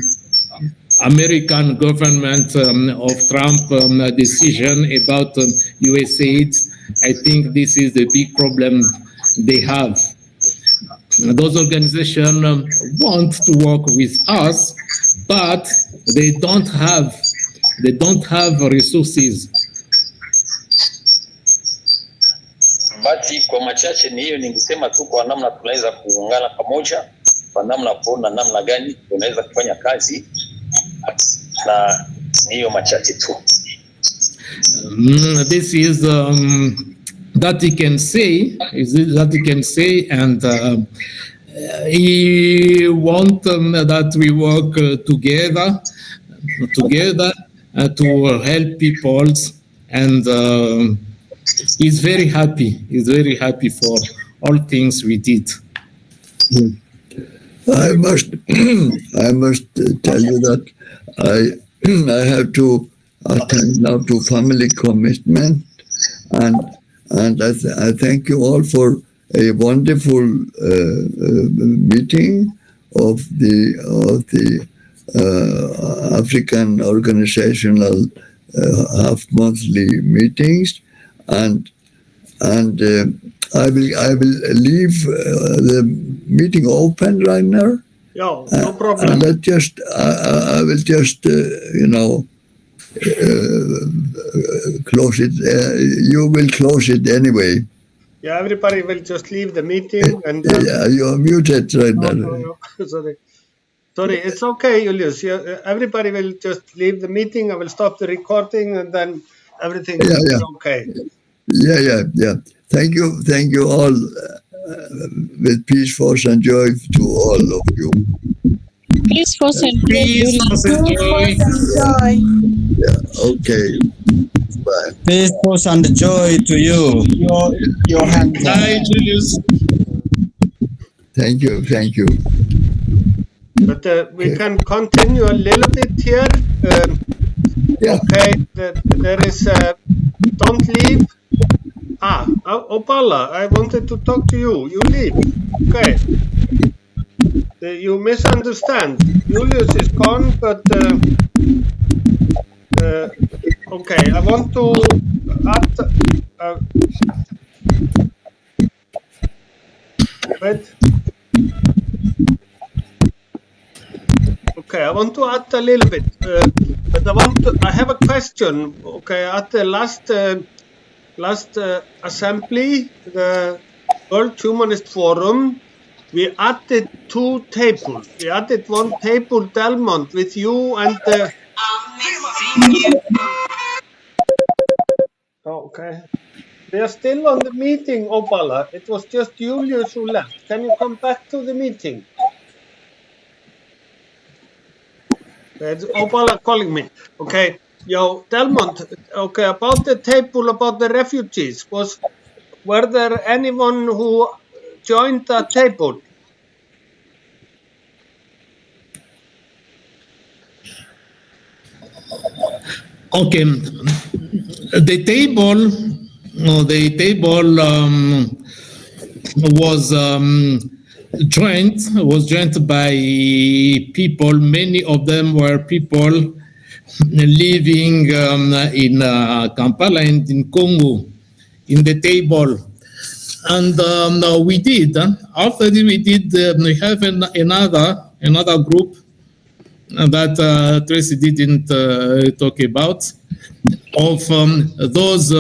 American government of Trump decision about USAID. I think this is the big problem they have. Those organizations want to work with us, but they don't have resources. Basi kwa machache ni hiyo, ningesema tu kwa namna tunaweza kuungana pamoja, kwa namna kuona namna gani tunaweza kufanya kazi, na hiyo machache tu. This is that you can say, and he want that we work together to help people, and he's very happy for all things we did. I must tell you that I have to attend now to family commitment, and I thank you all for a wonderful meeting of the African organizational half-monthly meetings, and I will leave the meeting open right now. Yeah, no problem. And I will just close it. You will close it anyway. Yeah, everybody will just leave the meeting and. Yeah, you are muted right now. No. Sorry, it's okay, Julius. Yeah, everybody will just leave the meeting. I will stop the recording, and then everything will be okay. Yeah. Thank you all. With peace, force, and joy to all of you. Peace, force, and joy. Yeah. Okay. Bye. Peace, force, and joy to you. Your hand. Bye, Julius. Thank you. But we can continue a little bit here. Okay, there is. Don't leave. Opala, I wanted to talk to you. You leave. Okay. You misunderstand. Julius is gone, but okay. I want to add. Wait. Okay, I want to add a little bit, but I have a question. Okay, at the last assembly, the World Humanist Forum, we added 2 tables. We added one table, Delmont, with you and the. Okay. We are still on the meeting, Opala. It was just Julius who left. Can you come back to the meeting? It's Opala calling me. Okay. Yo, Delmont, okay, about the table about the refugees, were there anyone who joined that table? Okay, the table was joined by people. Many of them were people living in Kampala and in Congo in the table. And we did, after we did, we have another group that Tracy didn't talk about, of those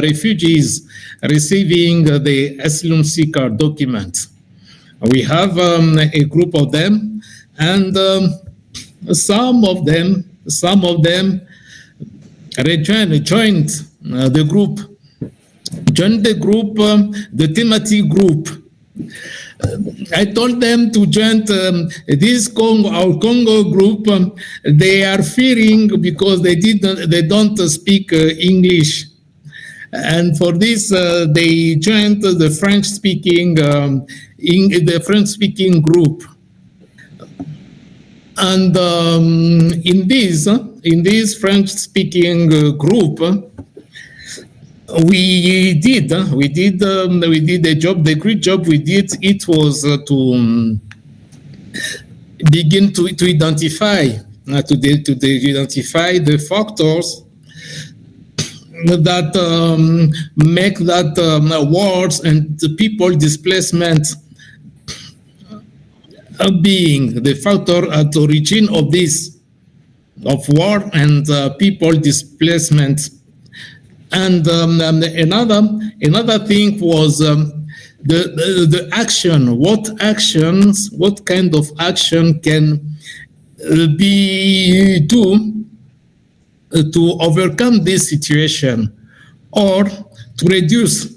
refugees receiving the asylum seeker document. We have a group of them, and some of them joined the group, the Timothy group. I told them to join this our Congo group. They are fearing because they don't speak English, and for this they joined the French speaking group. And in this French speaking group, we did a job. The great job we did, it was to begin to identify identify the factors that make that wars and the people displacement being the factor at the origin of this, of war and people displacement. And another thing was the action. What kind of action can be do to overcome this situation, or to reduce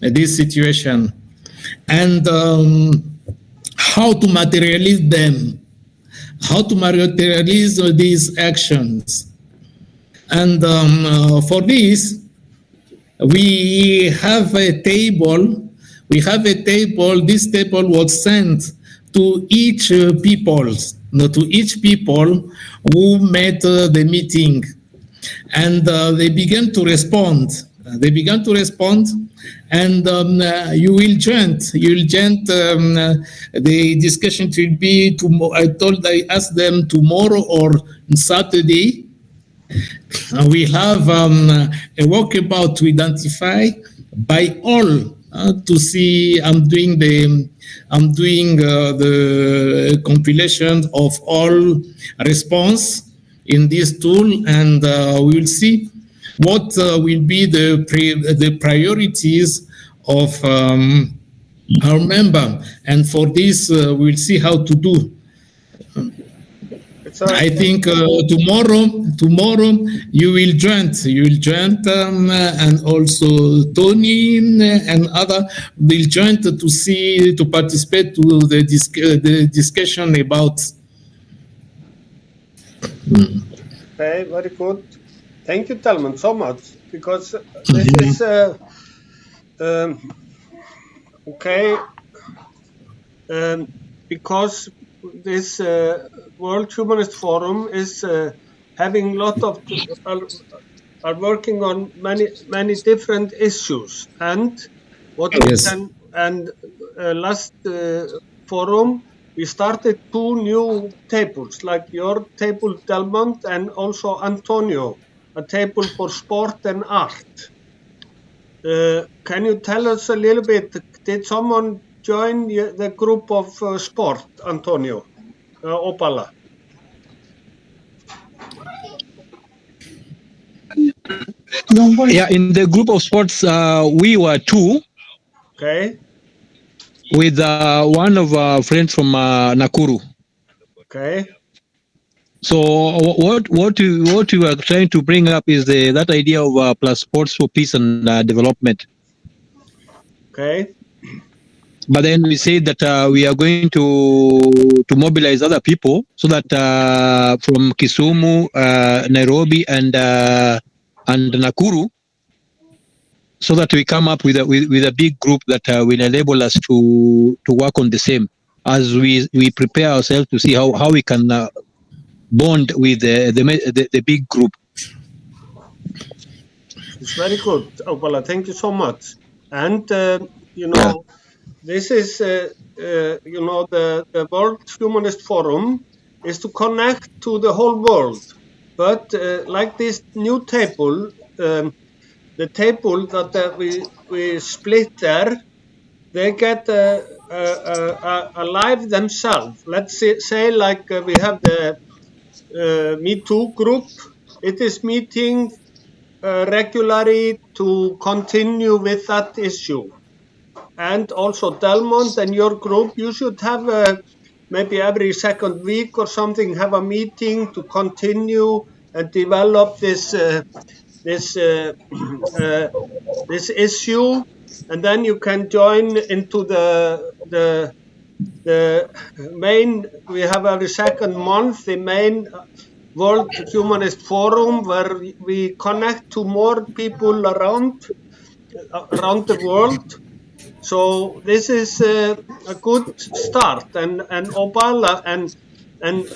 this situation, and how to materialize them, how to materialize these actions. And for this, we have a table. This table was sent to each people who met the meeting, and they began to respond. And you will join. The discussion will be tomorrow. I asked them tomorrow or Saturday. We have a walkabout to identify by all to see. I'm doing the compilation of all response in this tool, and we will see what will be the priorities of our member, and for this we'll see how to do. I think tomorrow you will join, and also Tony and other will join to participate to the discussion about. Okay, very good. Thank you, Talman, so much, because this is okay. Because this World Humanist Forum is having lot of are working on many different issues, and what we can, and last forum we started 2 new tables, like your table, Delmont, and also Antonio, a table for sport and art. Can you tell us a little bit? Did someone join the group of sport, Antonio Opala? Yeah, in the group of sports, we were 2. Okay. With one of our friends from Nakuru. Okay. So what you are trying to bring up is that idea of plus sports for peace and development. Okay. But then we say that we are going to mobilize other people, so that from Kisumu, Nairobi, and Nakuru, so that we come up with a big group that will enable us to work on the same, as we prepare ourselves to see how we can bond with the big group. It's very good, Opala. Thank you so much. And this is the World Humanist Forum is to connect to the whole world. But like this new table, the table that we split there, they get alive themselves. Let's say like we have the Me Too group. It is meeting regularly to continue with that issue. And also Delmont and your group, you should have maybe every second week or something, have a meeting to continue and develop this this issue, and then you can join into the main. We have every second month the main World Humanist Forum, where we connect to more people around the world. So this is a good start, and Opala and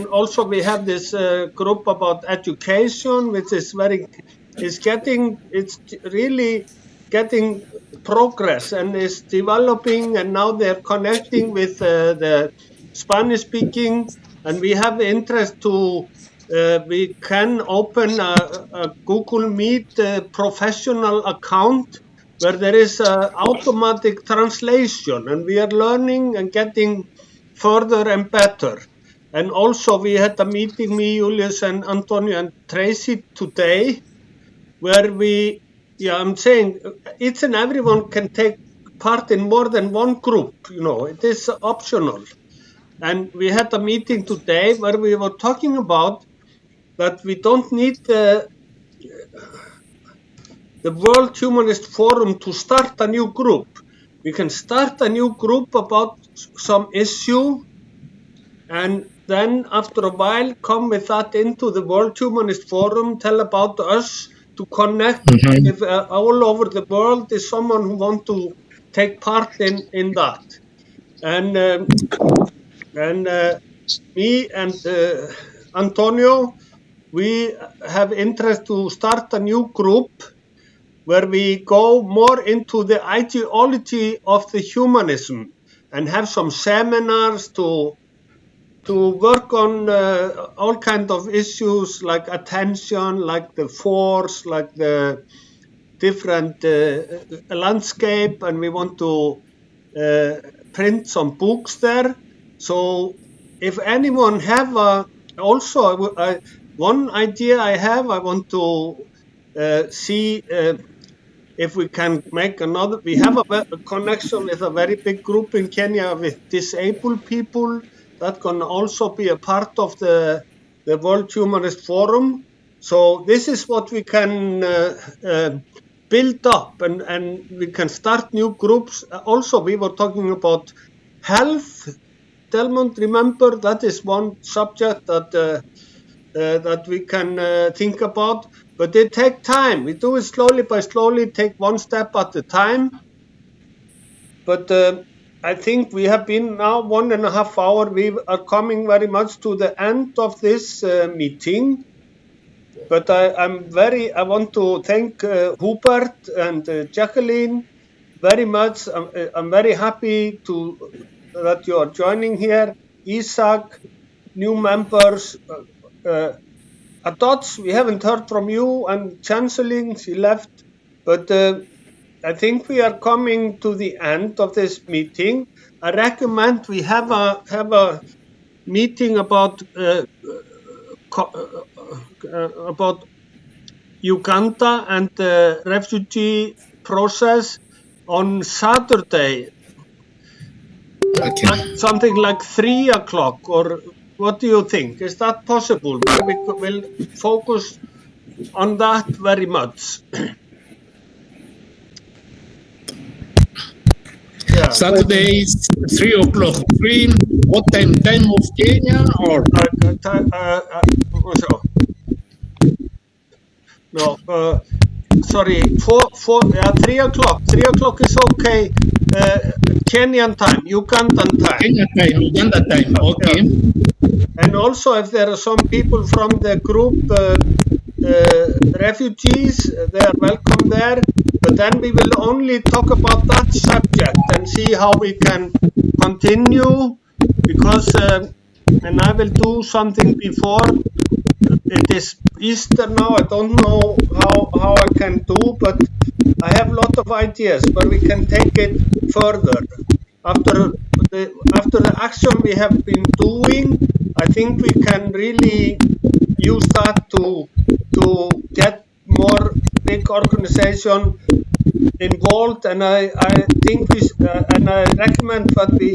also we have this group about education, which is it's really getting progress and is developing, and now they're connecting with the Spanish speaking, and we have interest to we can open a Google Meet professional account where there is automatic translation, and we are learning and getting further and better. And also we had a meeting, me, Julius, and Antonio and Tracy today, where I'm saying each and everyone can take part in more than one group. It is optional. And we had a meeting today where we were talking about that we don't need the World Humanist Forum to start a new group. We can start a new group about some issue, and then after a while come with that into the World Humanist Forum, tell about us, to connect with all over the world is someone who want to take part in that. And me and Antonio, we have interest to start a new group where we go more into the ideology of the humanism and have some seminars to work on all kinds of issues like attention, like the force, like the different landscape, and we want to print some books there. So if anyone have also one idea I have, I want to see if we can make another. We have a connection with a very big group in Kenya with disabled people that can also be a part of the World Humanist Forum. So this is what we can build up, and we can start new groups. Also, we were talking about health. Delmont, remember, that is one subject that we can think about, but it takes time. We do it slowly by slowly, take one step at a time. But I think we have been now 1.5 hours. We are coming very much to the end of this meeting. But I want to thank Hubert and Jacqueline very much. I'm very happy that you are joining here. Isaac, new members. Adots, we haven't heard from you, and Chanceling, she left. But I think we are coming to the end of this meeting. I recommend we have a meeting about Uganda and the refugee process on Saturday. Okay. Something like 3 o'clock, or what do you think? Is that possible? We will focus on that very much. Yeah. Saturday is 3 o'clock. 3, what time? Time of Kenya or? No, sorry, 3 o'clock. 3 o'clock is okay. Kenyan time, Ugandan time. Kenya time, Uganda time. Okay. And also, if there are some people from the group refugees, they are welcome there. But then we will only talk about that subject and see how we can continue. Because, and I will do something before. It is Easter now. I don't know how I can do, but I have a lot of ideas where we can take it further. After the action we have been doing, I think we can really use that to get more big organization involved. And I think we and I recommend that we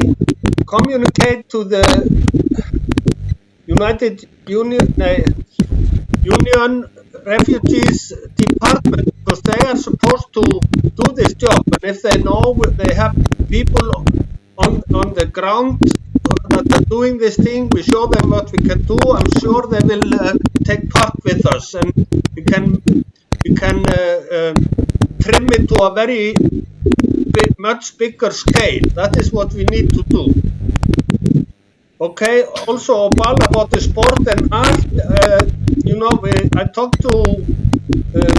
communicate to the United Union Refugees Department, because they are supposed to do this job. And if they know they have people on the ground that are doing this thing, we show them what we can do. I'm sure they will take part with us, and we can trim it to a very much bigger scale. That is what we need to do. Okay, also about the sport and art, I talked to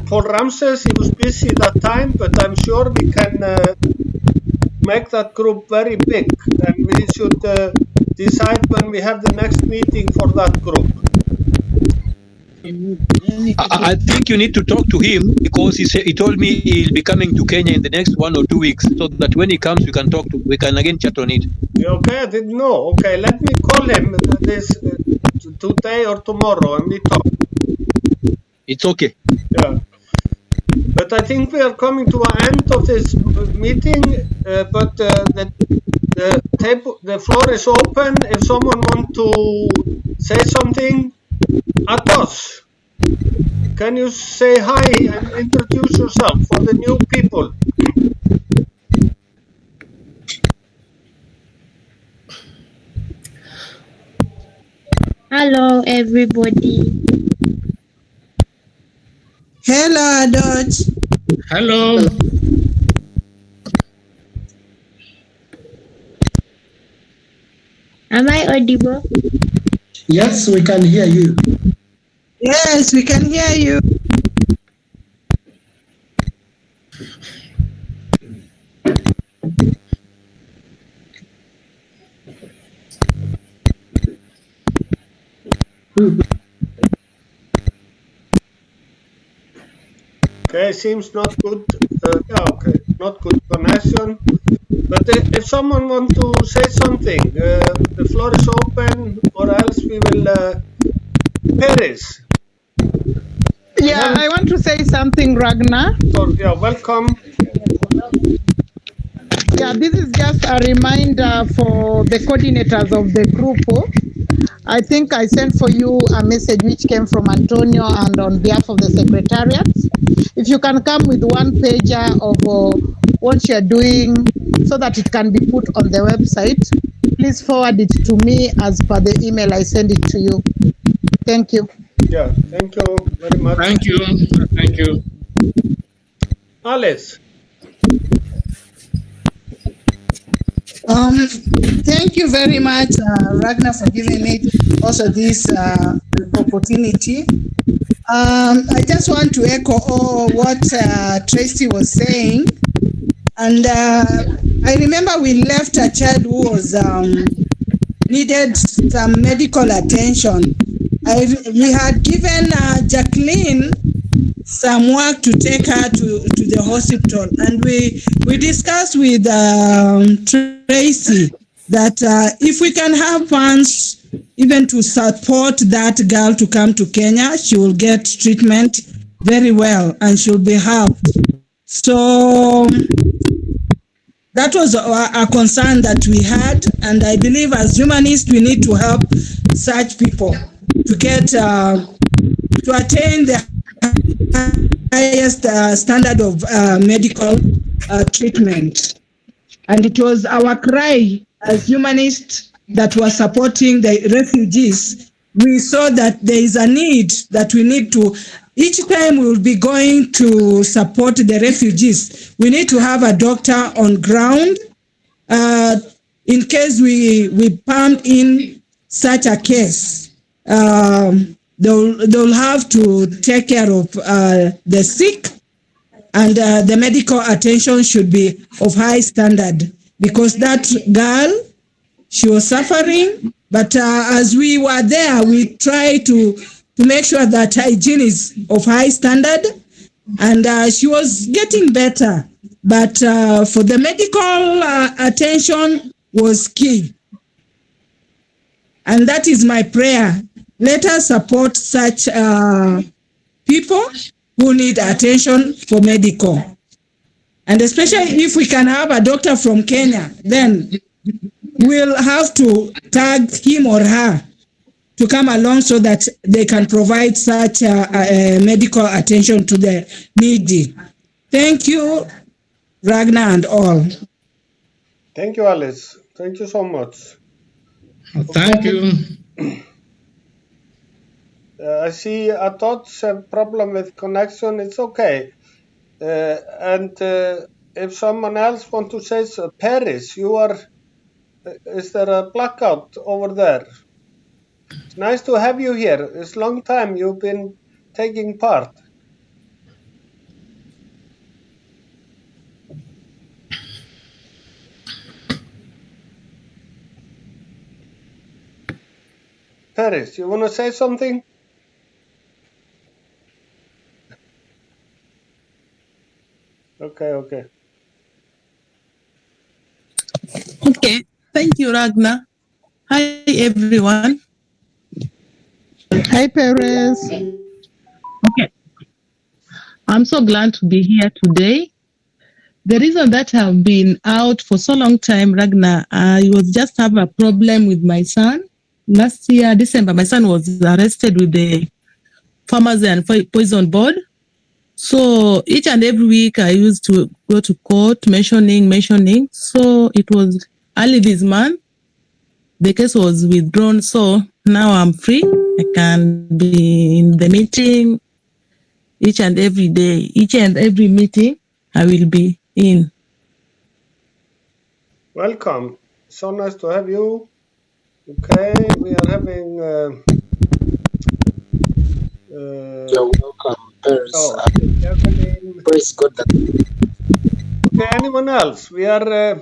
Paul Ramses. He was busy that time, but I'm sure we can make that group very big, and we should decide when we have the next meeting for that group. I think you need to talk to him, because he told me he'll be coming to Kenya in the next 1 or 2 weeks, so that when he comes we can again chat on it. Okay, I didn't know. Okay, let me call him this today or tomorrow, and we talk. It's okay. Yeah. But I think we are coming to an end of this meeting. But the floor is open. If someone wants to say something, Atos, can you say hi and introduce yourself for the new people? Hello, everybody. Hello, Dodge. Hello. Am I audible? Yes, we can hear you. Yes, we can hear you. Okay, seems not good. Okay, not good connection. But if someone wants to say something, the floor is open, or else we will. Paris. Yeah, I want to say something, Ragnar. So, yeah, welcome. Yeah, this is just a reminder for the coordinators of the group. I think I sent for you a message which came from Antonio and on behalf of the secretariat. If you can come with one pager of what you're doing so that it can be put on the website, please forward it to me as per the email I send it to you. Thank you. Yeah, thank you very much. Thank you. Thank you. Alice. Thank you very much, Ragnar, for giving me also this opportunity. I just want to echo what Tracy was saying. And I remember we left a child who was needed some medical attention. We had given Jacqueline some work to take her to the hospital, and we discussed with Tracy that if we can have funds even to support that girl to come to Kenya, she will get treatment very well and she'll be helped. So that was a concern that we had, and I believe as humanists we need to help such people to get to attain the highest standard of medical treatment. And it was our cry as humanists that were supporting the refugees. We saw that there is a need that we need to each time we will be going to support the refugees, we need to have a doctor on ground. In case we pump in such a case, they'll have to take care of the sick, and the medical attention should be of high standard, because that girl, she was suffering, but as we were there, we try to make sure that hygiene is of high standard, and she was getting better. But for the medical attention was key. And that is my prayer. Let us support such people who need attention for medical. And especially if we can have a doctor from Kenya, then we'll have to tag him or her to come along so that they can provide such medical attention to the needy. Thank you, Ragnar and all. Thank you, Alice. Thank you so much. Thank you. I see Adot's have problem with connection. It's okay. And if someone else want to say so, Paris, you are. Is there a blackout over there? It's nice to have you here. It's a long time you've been taking part. Paris, you want to say something? Okay. Okay, thank you, Ragnar. Hi, everyone. Hi, Perez. Okay. I'm so glad to be here today. The reason that I've been out for so long time, Ragnar, I was just have a problem with my son. Last year, December, my son was arrested with the Farmers and Poison Board. So each and every week I used to go to court mentioning. So it was early this month. The case was withdrawn. So now I'm free. I can be in the meeting each and every day. Each and every meeting I will be in. Welcome. So nice to have you. Okay, we are having. You're welcome, Paris. Praise God. Okay, anyone else? We are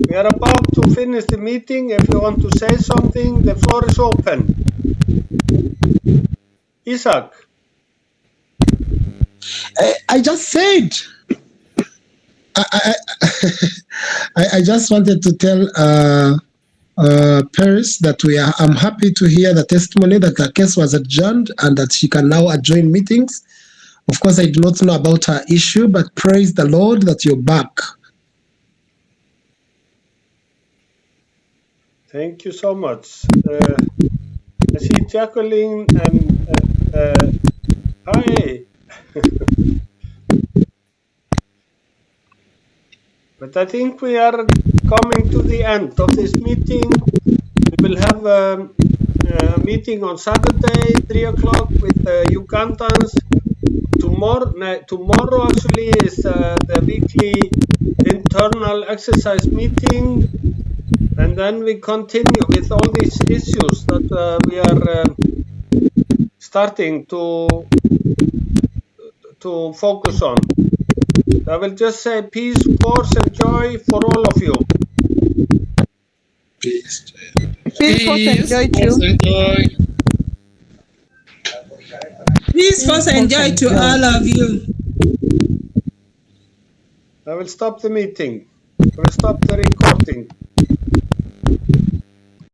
about to finish the meeting. If you want to say something, the floor is open. Isaac. I just said. I just wanted to tell Paris that I'm happy to hear the testimony that the case was adjourned and that she can now adjourn meetings. Of course, I do not know about her issue, but praise the Lord that you're back. Thank you so much. I see Jacqueline and hi. But I think we are coming to the end of this meeting. We will have a meeting on Saturday, 3 o'clock with the Ugandans. Tomorrow actually is the weekly internal exercise meeting. And then we continue with all these issues that we are starting to focus on. I will just say peace, force, and joy for all of you. Peace. Peace, force, and joy to you. Peace, force, and joy to all of you. I will stop the meeting. I will stop the recording.